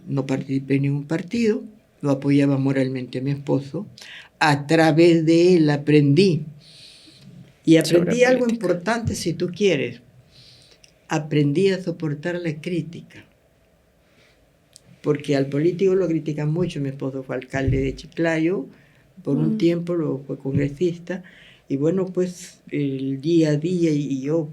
no participé en ningún partido, lo apoyaba moralmente a mi esposo. A través de él aprendí. Y aprendí algo política. importante, si tú quieres. Aprendí a soportar la crítica. Porque al político lo critican mucho. Mi esposo fue alcalde de Chiclayo, por un tiempo luego fue congresista. Y bueno, pues el día a día y yo,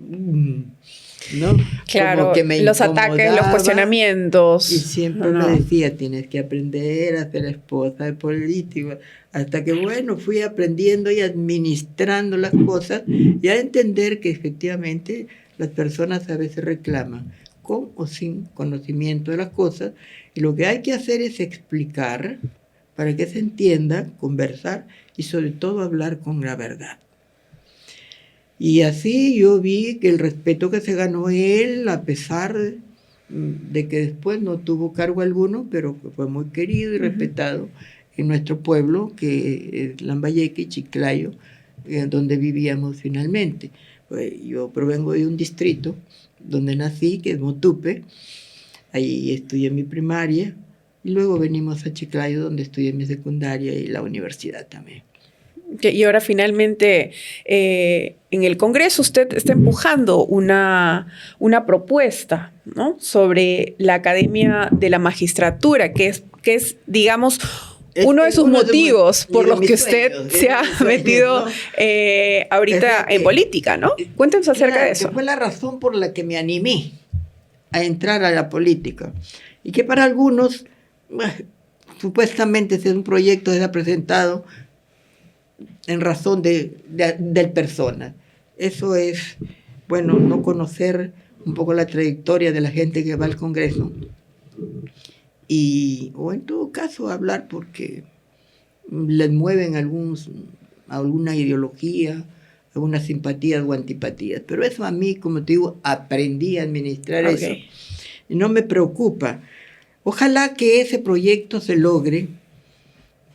¿no? Claro, como que me los ataques, los cuestionamientos. Y siempre me decía, tienes que aprender a ser esposa de político. Hasta que, bueno, fui aprendiendo y administrando las cosas y a entender que efectivamente las personas a veces reclaman con o sin conocimiento de las cosas. Y lo que hay que hacer es explicar para que se entienda, conversar y sobre todo hablar con la verdad. Y así yo vi que el respeto que se ganó él, a pesar de que después no tuvo cargo alguno, pero que fue muy querido y respetado en nuestro pueblo, que es Lambayeque y Chiclayo, donde vivíamos finalmente. Yo provengo de un distrito donde nací, que es Motupe, ahí estudié mi primaria, y luego venimos a Chiclayo, donde estudié mi secundaria y la universidad también. Y ahora finalmente en el Congreso usted está empujando una propuesta, ¿no?, sobre la Academia de la Magistratura, que es digamos, uno de sus motivos por los que usted se ha metido ahorita en política, ¿no? Cuéntenos acerca de eso. Fue la razón por la que me animé a entrar a la política. Y que para algunos, supuestamente, ese es un proyecto que se ha presentado en razón del persona. Eso es, bueno, no conocer un poco la trayectoria de la gente que va al Congreso. O en todo caso hablar porque les mueven alguna ideología, algunas simpatías o antipatías. Pero eso a mí, como te digo, aprendí a administrar eso. Y no me preocupa. Ojalá que ese proyecto se logre,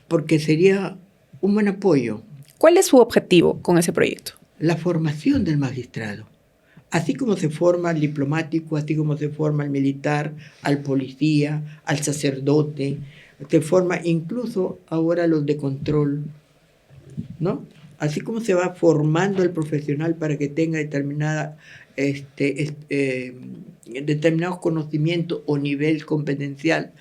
porque sería un buen apoyo. ¿Cuál es su objetivo con ese proyecto? La formación del magistrado. Así como se forma al diplomático, así como se forma al militar, al policía, al sacerdote, se forma incluso ahora los de control, ¿no? Así como se va formando el profesional para que tenga determinados conocimientos o nivel competencial,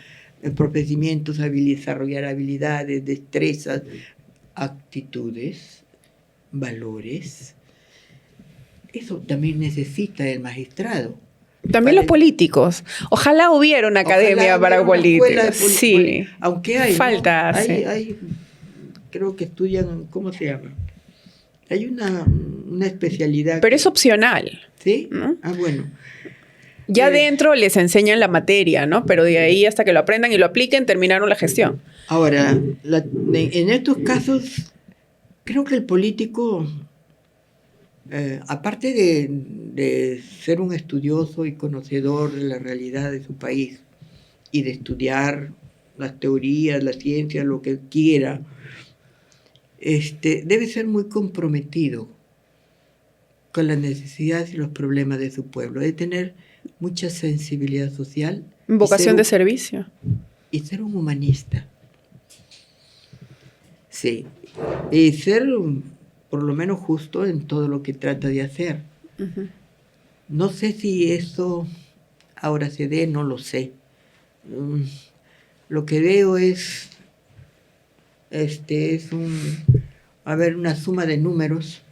procedimientos, desarrollar habilidades, destrezas, actitudes, valores. Eso también necesita el magistrado. También los políticos. Ojalá hubiera una academia para políticos. Sí. Aunque hay. Falta. ¿No? Sí. Hay, creo que estudian, ¿cómo se llama? Hay una especialidad. Pero es opcional. ¿Sí? ¿No? Ah, bueno. Ya dentro les enseñan la materia, ¿no? Pero de ahí hasta que lo aprendan y lo apliquen, terminaron la gestión. Ahora, en estos casos, creo que el político, aparte de ser un estudioso y conocedor de la realidad de su país y de estudiar las teorías, la ciencia, lo que quiera, debe ser muy comprometido con las necesidades y los problemas de su pueblo, de tener mucha sensibilidad social. Vocación de servicio. Y ser un humanista. Sí. Y ser por lo menos justo en todo lo que trata de hacer. Uh-huh. No sé si eso ahora se dé, no lo sé. Lo que veo es una suma de números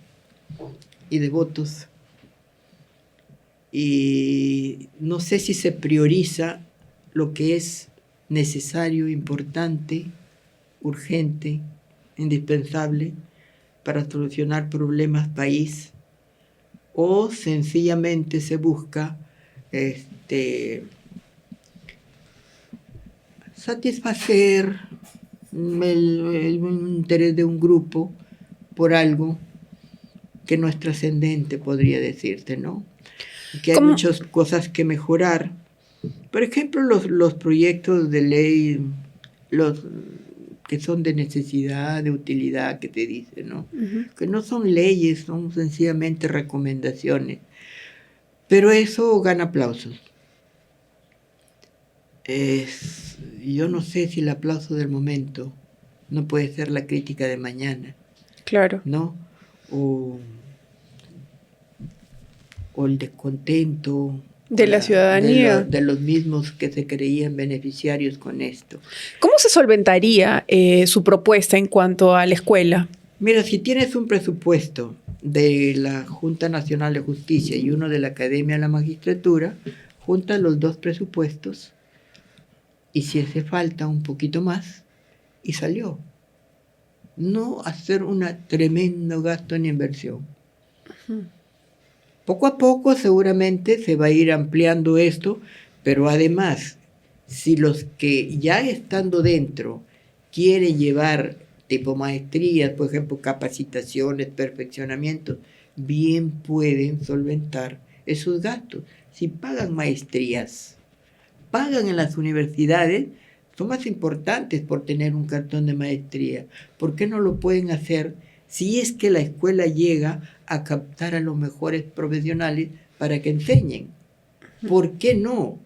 y de votos. Y no sé si se prioriza lo que es necesario, importante, urgente indispensable para solucionar problemas país, o sencillamente se busca satisfacer el interés de un grupo por algo que no es trascendente, podría decirse, ¿no? Que hay muchas cosas que mejorar. Por ejemplo, los proyectos de ley, los que son de necesidad, de utilidad, que te dicen, ¿no? Uh-huh. Que no son leyes, son sencillamente recomendaciones. Pero eso gana aplausos. Yo no sé si el aplauso del momento no puede ser la crítica de mañana. Claro. ¿No? O el descontento de la ciudadanía. De los mismos que se creían beneficiarios con esto. ¿Cómo se solventaría su propuesta en cuanto a la escuela? Mira, si tienes un presupuesto de la Junta Nacional de Justicia y uno de la Academia de la Magistratura, junta los dos presupuestos y si hace falta un poquito más, y salió. No hacer un tremendo gasto en inversión. Uh-huh. Poco a poco seguramente se va a ir ampliando esto, pero además, si los que ya estando dentro quieren llevar tipo maestrías, por ejemplo, capacitaciones, perfeccionamientos, bien pueden solventar esos gastos. Si pagan maestrías, pagan en las universidades, son más importantes por tener un cartón de maestría. ¿Por qué no lo pueden hacer si es que la escuela llega a captar a los mejores profesionales para que enseñen? ¿Por qué no?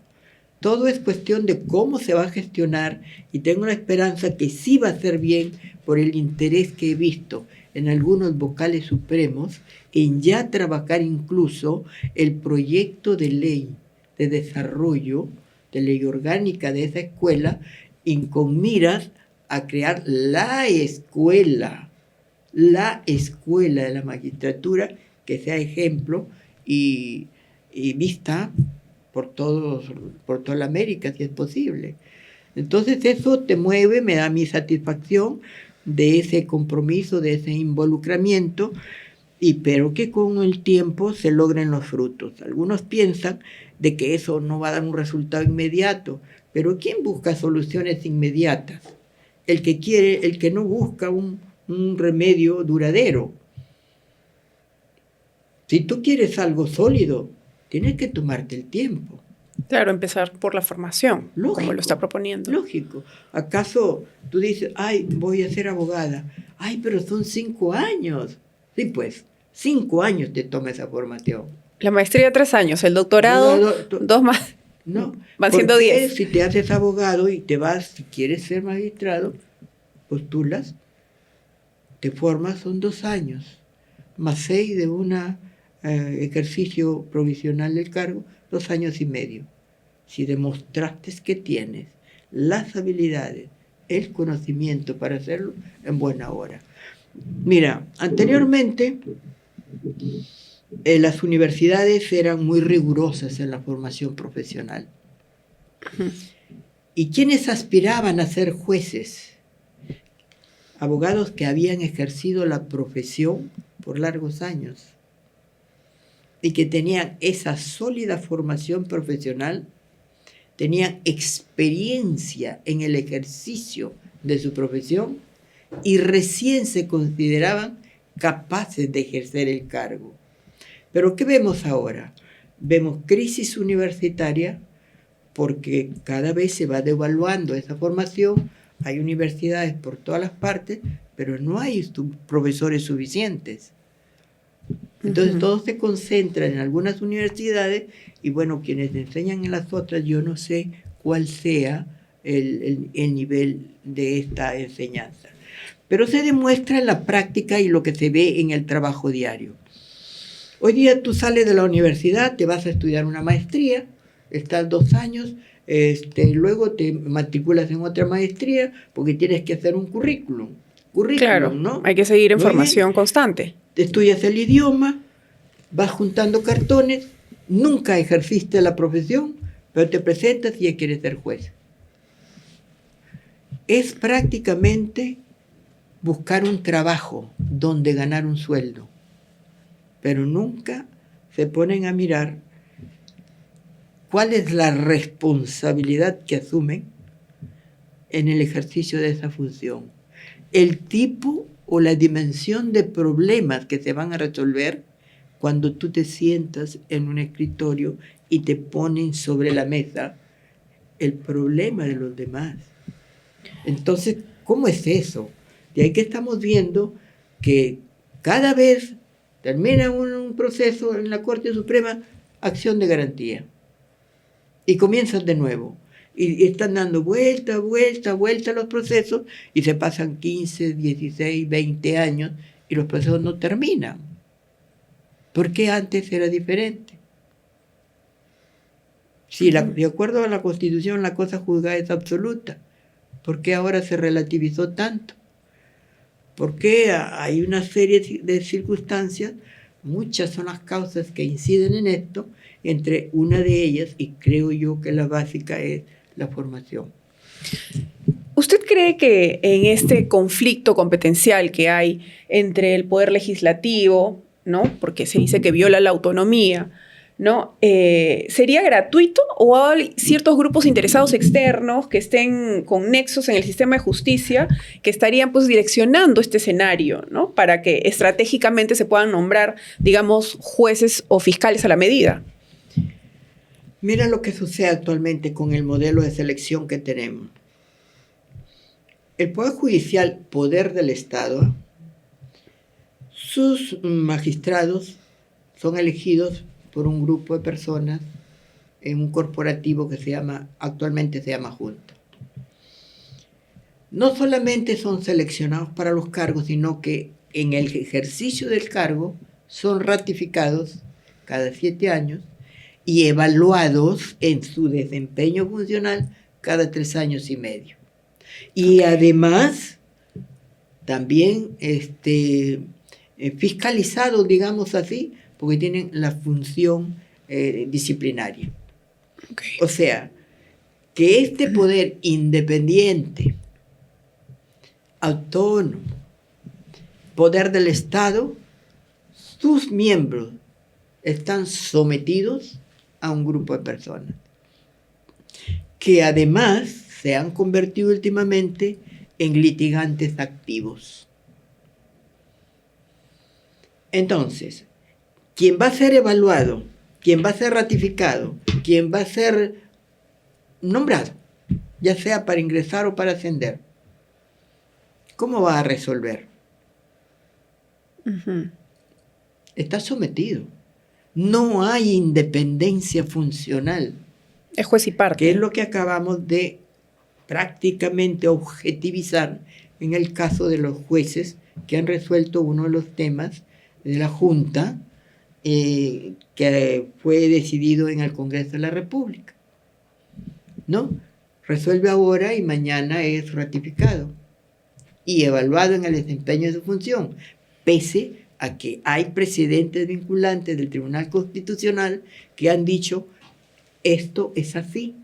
Todo es cuestión de cómo se va a gestionar y tengo la esperanza que sí va a ser bien por el interés que he visto en algunos vocales supremos en ya trabajar incluso el proyecto de ley de desarrollo, de ley orgánica de esa escuela, con miras a crear la escuela de la magistratura que sea ejemplo y vista por toda la América, si es posible. Entonces eso te mueve, me da mi satisfacción de ese compromiso, de ese involucramiento, pero que con el tiempo se logren los frutos. Algunos piensan de que eso no va a dar un resultado inmediato, pero ¿quién busca soluciones inmediatas? El que no busca un remedio duradero. Si tú quieres algo sólido, tienes que tomarte el tiempo. Claro, empezar por la formación, lógico, como lo está proponiendo. Lógico. ¿Acaso tú dices, voy a ser abogada? Pero son 5 años. Sí, pues, 5 años te toma esa formación. La maestría 3 años, el doctorado 2 más. No, van siendo 10. Si te haces abogado y te vas, si quieres ser magistrado, postulas, te formas, son 2 años, más 6 de un ejercicio provisional del cargo, 2 años y medio. Si demostraste que tienes las habilidades, el conocimiento para hacerlo, en buena hora. Mira, anteriormente las universidades eran muy rigurosas en la formación profesional. ¿Y quiénes aspiraban a ser jueces? Abogados que habían ejercido la profesión por largos años y que tenían esa sólida formación profesional, tenían experiencia en el ejercicio de su profesión y recién se consideraban capaces de ejercer el cargo. Pero ¿qué vemos ahora? Vemos crisis universitaria porque cada vez se va devaluando esa formación. Hay universidades por todas las partes, pero no hay profesores suficientes. Entonces todo se concentra en algunas universidades y bueno, quienes enseñan en las otras, yo no sé cuál sea el nivel de esta enseñanza. Pero se demuestra en la práctica y lo que se ve en el trabajo diario. Hoy día tú sales de la universidad, te vas a estudiar una maestría, estás 2 años, luego te matriculas en otra maestría porque tienes que hacer un currículum, claro, ¿no? Hay que seguir en formación constante. Estudias el idioma, vas juntando cartones, nunca ejerciste la profesión, pero te presentas y ya quieres ser juez. Es prácticamente buscar un trabajo donde ganar un sueldo, pero nunca se ponen a mirar cuál es la responsabilidad que asumen en el ejercicio de esa función, el tipo o la dimensión de problemas que se van a resolver cuando tú te sientas en un escritorio y te ponen sobre la mesa el problema de los demás. Entonces, ¿cómo es eso? De ahí que estamos viendo que cada vez termina un proceso en la Corte Suprema, acción de garantía. Y comienzan de nuevo. Y están dando vuelta los procesos y se pasan 15, 16, 20 años y los procesos no terminan. ¿Por qué antes era diferente? Si de acuerdo a la Constitución la cosa juzgada es absoluta, ¿por qué ahora se relativizó tanto? Porque hay una serie de circunstancias, muchas son las causas que inciden en esto, entre una de ellas, y creo yo que la básica es la formación. ¿Usted cree que en este conflicto competencial que hay entre el poder legislativo, ¿no? Porque se dice que viola la autonomía, ¿no? ¿Sería gratuito o hay ciertos grupos interesados externos que estén con nexos en el sistema de justicia que estarían pues direccionando este escenario, ¿no? Para que estratégicamente se puedan nombrar, digamos, jueces o fiscales a la medida? Mira lo que sucede actualmente con el modelo de selección que tenemos. El Poder Judicial, poder del Estado, sus magistrados son elegidos por un grupo de personas en un corporativo que actualmente se llama Junta. No solamente son seleccionados para los cargos, sino que en el ejercicio del cargo son ratificados cada 7 años y evaluados en su desempeño funcional cada 3 años y medio. Y además, también fiscalizados, digamos así, porque tienen la función disciplinaria. Okay. O sea, que este poder independiente, autónomo, poder del Estado, sus miembros están sometidos a un grupo de personas que además se han convertido últimamente en litigantes activos. Entonces, quien va a ser evaluado, quien va a ser ratificado, quien va a ser nombrado, ya sea para ingresar o para ascender, ¿cómo va a resolver? Uh-huh. Está sometido. No hay independencia funcional. Es juez y parte. Que es lo que acabamos de prácticamente objetivizar en el caso de los jueces que han resuelto uno de los temas de la Junta que fue decidido en el Congreso de la República. ¿No? Resuelve ahora y mañana es ratificado y evaluado en el desempeño de su función, pese a que hay precedentes vinculantes del Tribunal Constitucional que han dicho esto es así.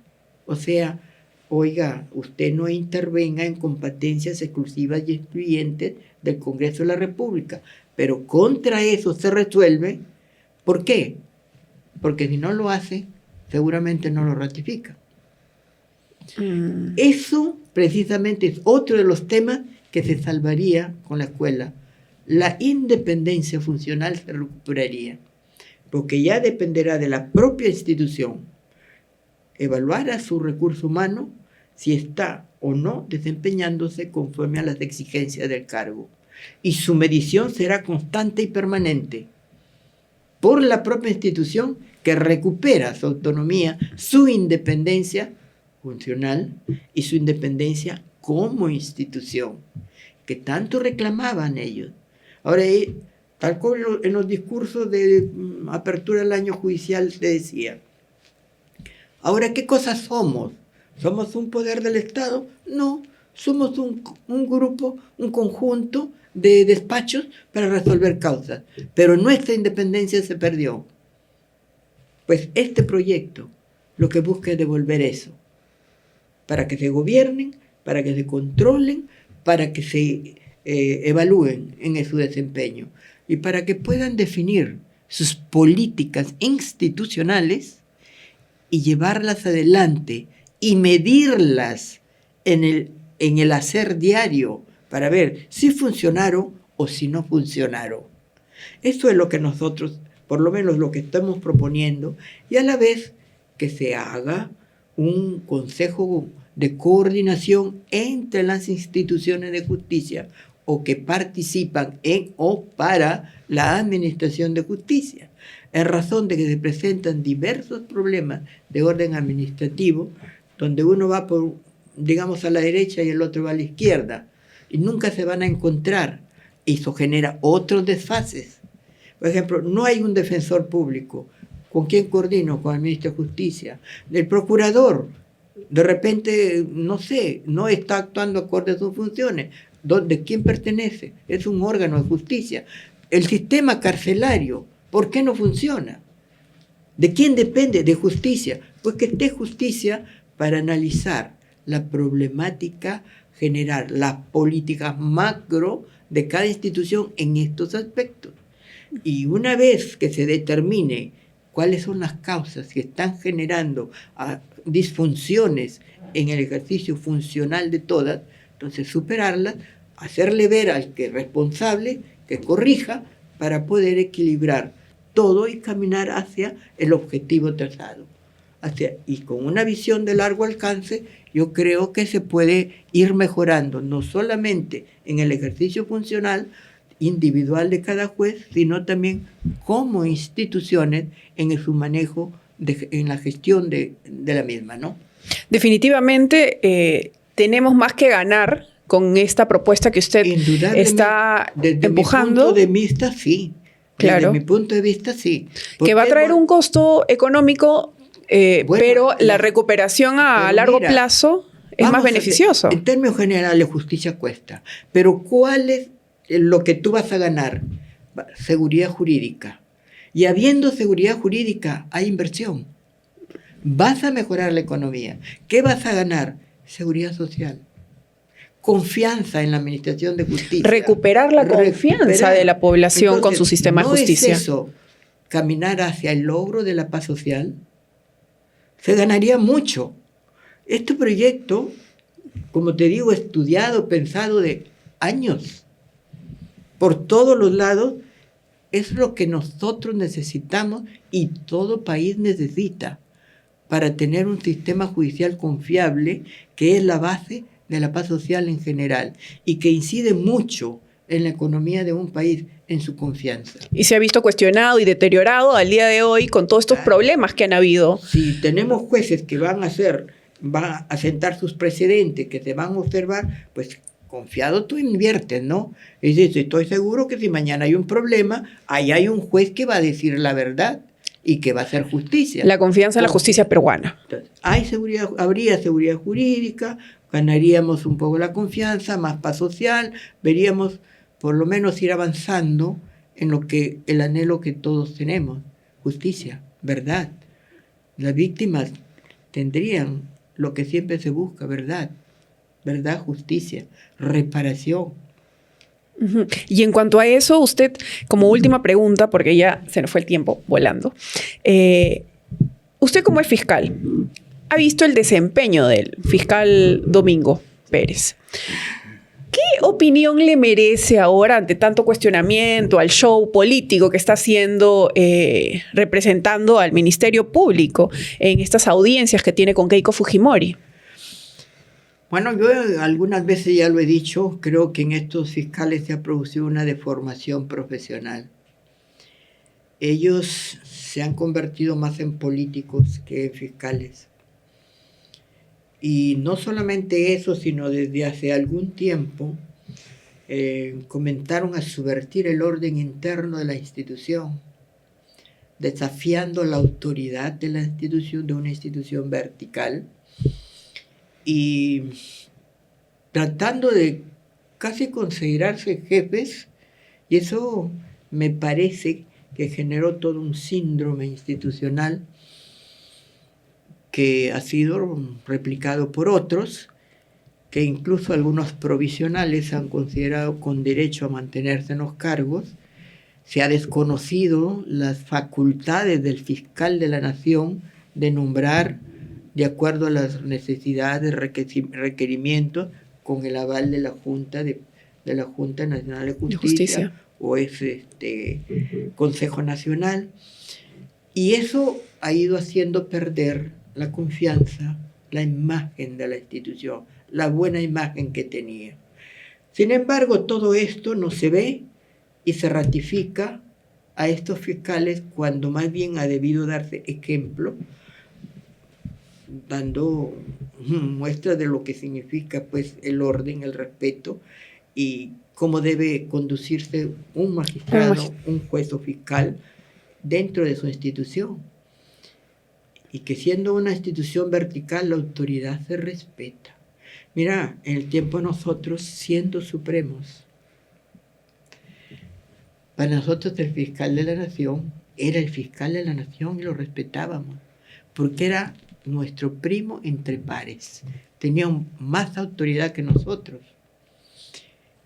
O sea, oiga, usted no intervenga en competencias exclusivas y excluyentes del Congreso de la República, pero contra eso se resuelve. ¿Por qué? Porque si no lo hace, seguramente no lo ratifica. Eso precisamente es otro de los temas que se salvaría con la escuela. La independencia funcional se recuperaría, porque ya dependerá de la propia institución evaluar a su recurso humano si está o no desempeñándose conforme a las exigencias del cargo. Y su medición será constante y permanente por la propia institución que recupera su autonomía, su independencia funcional y su independencia como institución, que tanto reclamaban ellos. Ahora, tal como en los discursos de apertura del año judicial se decía, ahora, ¿qué cosas somos? ¿Somos un poder del Estado? No, somos un grupo, un conjunto de despachos para resolver causas, pero nuestra independencia se perdió. Pues este proyecto lo que busca es devolver eso, para que se gobiernen, para que se controlen, para que se evalúen en su desempeño y para que puedan definir sus políticas institucionales y llevarlas adelante y medirlas en el hacer diario para ver si funcionaron o si no funcionaron. Eso es lo que nosotros, por lo menos lo que estamos proponiendo, y a la vez que se haga un consejo de coordinación entre las instituciones de justicia o que participan en o para la administración de justicia, en razón de que se presentan diversos problemas de orden administrativo, donde uno va por, digamos, a la derecha y el otro va a la izquierda, y nunca se van a encontrar. Eso genera otros desfases. Por ejemplo, no hay un defensor público. ¿Con quién coordino? Con el ministro de Justicia. El procurador, de repente, no sé, no está actuando acorde a sus funciones. ¿De quién pertenece? Es un órgano de justicia. El sistema carcelario, ¿por qué no funciona? ¿De quién depende? De justicia. Pues que esté justicia para analizar la problemática, generar las políticas macro de cada institución en estos aspectos. Y una vez que se determine cuáles son las causas que están generando disfunciones en el ejercicio funcional de todas, entonces superarlas, hacerle ver al que es responsable, que corrija, para poder equilibrar todo y caminar hacia el objetivo trazado. Y con una visión de largo alcance, yo creo que se puede ir mejorando, no solamente en el ejercicio funcional individual de cada juez, sino también como instituciones en su manejo, en la gestión de la misma, ¿no? Definitivamente tenemos más que ganar con esta propuesta que usted está empujando. Desde mi punto de vista, sí. Claro. Desde mi punto de vista, sí. Que va a traer un costo económico, bueno, pero la recuperación a largo plazo es más beneficioso. En términos generales, justicia cuesta. Pero ¿cuál es lo que tú vas a ganar? Seguridad jurídica. Y habiendo seguridad jurídica, hay inversión. Vas a mejorar la economía. ¿Qué vas a ganar? Seguridad social. Confianza en la administración de justicia. Recuperar la confianza de la población. Entonces, con su sistema de justicia. ¿No es eso caminar hacia el logro de la paz social? Se ganaría mucho. Este proyecto, como te digo, estudiado, pensado de años, por todos los lados, es lo que nosotros necesitamos y todo país necesita para tener un sistema judicial confiable, que es la base de la paz social en general y que incide mucho en la economía de un país, en su confianza. Y se ha visto cuestionado y deteriorado al día de hoy con todos estos problemas que han habido. Si tenemos jueces que van a sentar sus precedentes, que se van a observar, pues confiado tú inviertes, ¿no? Y dices, estoy seguro que si mañana hay un problema, ahí hay un juez que va a decir la verdad y que va a hacer justicia. La confianza en la justicia peruana. Entonces, habría seguridad jurídica, ganaríamos un poco la confianza, más paz social, veríamos por lo menos ir avanzando en lo que el anhelo que todos tenemos, justicia, verdad. Las víctimas tendrían lo que siempre se busca, verdad, justicia, reparación. Uh-huh. Y en cuanto a eso, usted, como última pregunta, porque ya se nos fue el tiempo volando, usted como es fiscal, ha visto el desempeño del fiscal Domingo Pérez. ¿Qué opinión le merece ahora ante tanto cuestionamiento al show político que está haciendo, representando al Ministerio Público en estas audiencias que tiene con Keiko Fujimori? Bueno, yo algunas veces ya lo he dicho, creo que en estos fiscales se ha producido una deformación profesional. Ellos se han convertido más en políticos que en fiscales. Y no solamente eso, sino desde hace algún tiempo comenzaron a subvertir el orden interno de la institución, desafiando la autoridad de la institución, de una institución vertical, y tratando de casi considerarse jefes, y eso me parece que generó todo un síndrome institucional que ha sido replicado por otros que incluso algunos provisionales han considerado con derecho a mantenerse en los cargos. Se ha desconocido las facultades del fiscal de la Nación de nombrar de acuerdo a las necesidades, requerimientos, con el aval de la Junta la Junta Nacional de Justicia. O es Consejo Nacional. Y eso ha ido haciendo perder la confianza, la imagen de la institución, la buena imagen que tenía. Sin embargo, todo esto no se ve y se ratifica a estos fiscales cuando más bien ha debido darse ejemplo, dando muestra de lo que significa pues el orden, el respeto y cómo debe conducirse un magistrado, un juez o fiscal dentro de su institución. Y que siendo una institución vertical, la autoridad se respeta. Mira, en el tiempo de nosotros, siendo supremos, para nosotros el fiscal de la nación era el fiscal de la nación y lo respetábamos, porque era nuestro primo entre pares, tenía más autoridad que nosotros.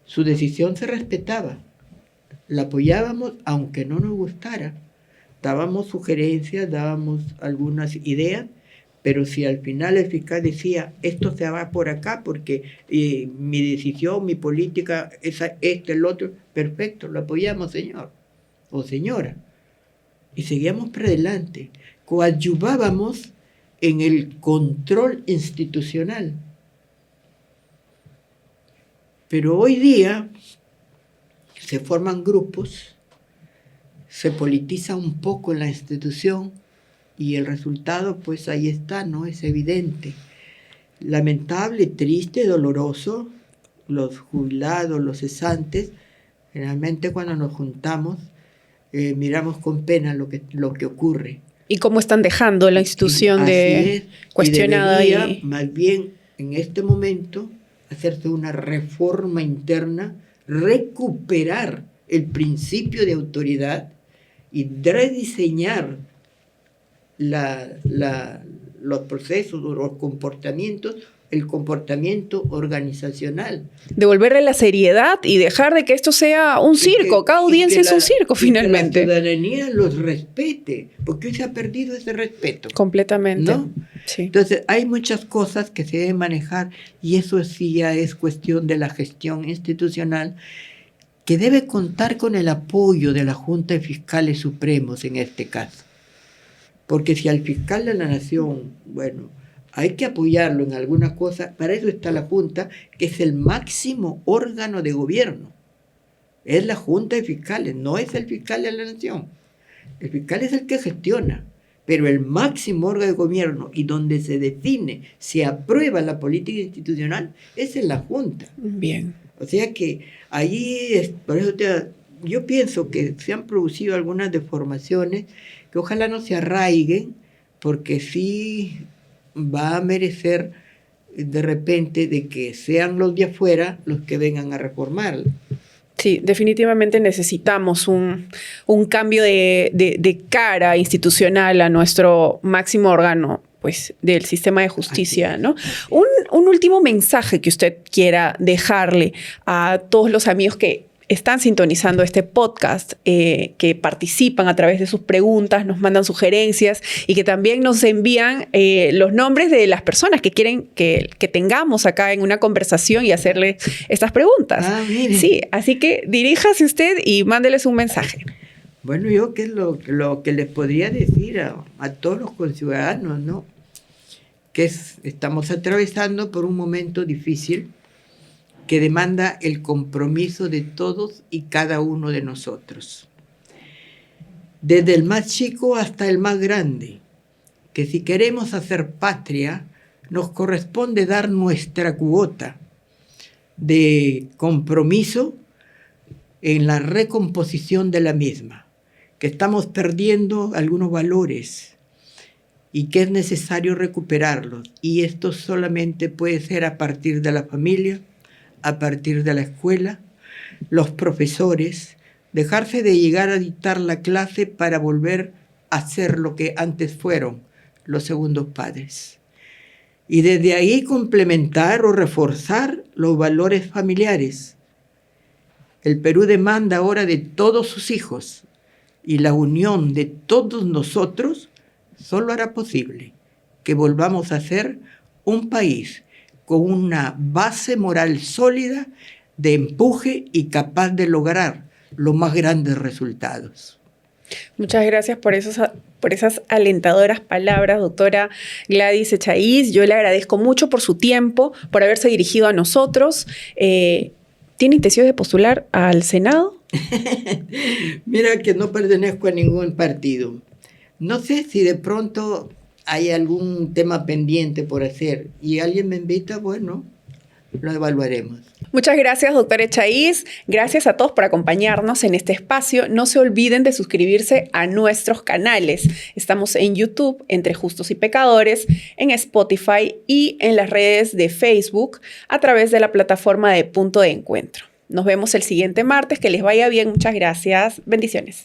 Su decisión se respetaba, la apoyábamos aunque no nos gustara, dábamos sugerencias, dábamos algunas ideas, pero si al final el fiscal decía, esto se va por acá porque mi decisión, mi política es el otro, perfecto, lo apoyamos, señor o señora. Y seguíamos para adelante, coadyuvábamos en el control institucional. Pero hoy día se forman grupos, se politiza un poco la institución y el resultado pues ahí está, ¿no? Es evidente. Lamentable, triste, doloroso, los jubilados, los cesantes, generalmente cuando nos juntamos miramos con pena lo que ocurre. ¿Y cómo están dejando la institución cuestionada? Y debería, más bien, en este momento, hacerse una reforma interna, recuperar el principio de autoridad y rediseñar los procesos, los comportamientos, el comportamiento organizacional. Devolverle la seriedad y dejar de que esto sea un circo. Cada audiencia es un circo, finalmente. Que la ciudadanía los respete, porque hoy se ha perdido ese respeto. Completamente. ¿No? Sí. Entonces, hay muchas cosas que se deben manejar y eso sí ya es cuestión de la gestión institucional, que debe contar con el apoyo de la Junta de Fiscales Supremos en este caso. Porque si al fiscal de la Nación, bueno, hay que apoyarlo en alguna cosa, para eso está la Junta, que es el máximo órgano de gobierno. Es la Junta de Fiscales, no es el fiscal de la Nación. El fiscal es el que gestiona, pero el máximo órgano de gobierno y donde se define, se aprueba la política institucional, es en la Junta. Bien. O sea que allí, por eso yo pienso que se han producido algunas deformaciones que ojalá no se arraiguen, porque sí va a merecer de repente de que sean los de afuera los que vengan a reformarlo. Sí, definitivamente necesitamos un cambio de cara institucional a nuestro máximo órgano, pues, del sistema de justicia, ¿no? Un último mensaje que usted quiera dejarle a todos los amigos que están sintonizando este podcast, que participan a través de sus preguntas, nos mandan sugerencias y que también nos envían los nombres de las personas que quieren que tengamos acá en una conversación y hacerle estas preguntas. Sí, así que diríjase usted y mándeles un mensaje. Bueno, yo que es lo que les podría decir a todos los conciudadanos, ¿no? Que estamos atravesando por un momento difícil que demanda el compromiso de todos y cada uno de nosotros. Desde el más chico hasta el más grande, que si queremos hacer patria, nos corresponde dar nuestra cuota de compromiso en la recomposición de la misma, que estamos perdiendo algunos valores y que es necesario recuperarlos. Y esto solamente puede ser a partir de la familia, a partir de la escuela, los profesores, dejarse de llegar a dictar la clase para volver a ser lo que antes fueron los segundos padres. y desde ahí complementar o reforzar los valores familiares. El Perú demanda ahora de todos sus hijos, y la unión de todos nosotros solo hará posible que volvamos a ser un país con una base moral sólida, de empuje y capaz de lograr los más grandes resultados. Muchas gracias por esas alentadoras palabras, doctora Gladys Echaíz. Yo le agradezco mucho por su tiempo, por haberse dirigido a nosotros. ¿Tiene intención de postular al Senado? Mira que no pertenezco a ningún partido. No sé si de pronto hay algún tema pendiente por hacer y alguien me invita, bueno, lo evaluaremos. Muchas gracias, doctora Echaíz. Gracias a todos por acompañarnos en este espacio. No se olviden de suscribirse a nuestros canales. Estamos en YouTube, Entre Justos y Pecadores, en Spotify y en las redes de Facebook a través de la plataforma de Punto de Encuentro. Nos vemos el siguiente martes. Que les vaya bien. Muchas gracias. Bendiciones.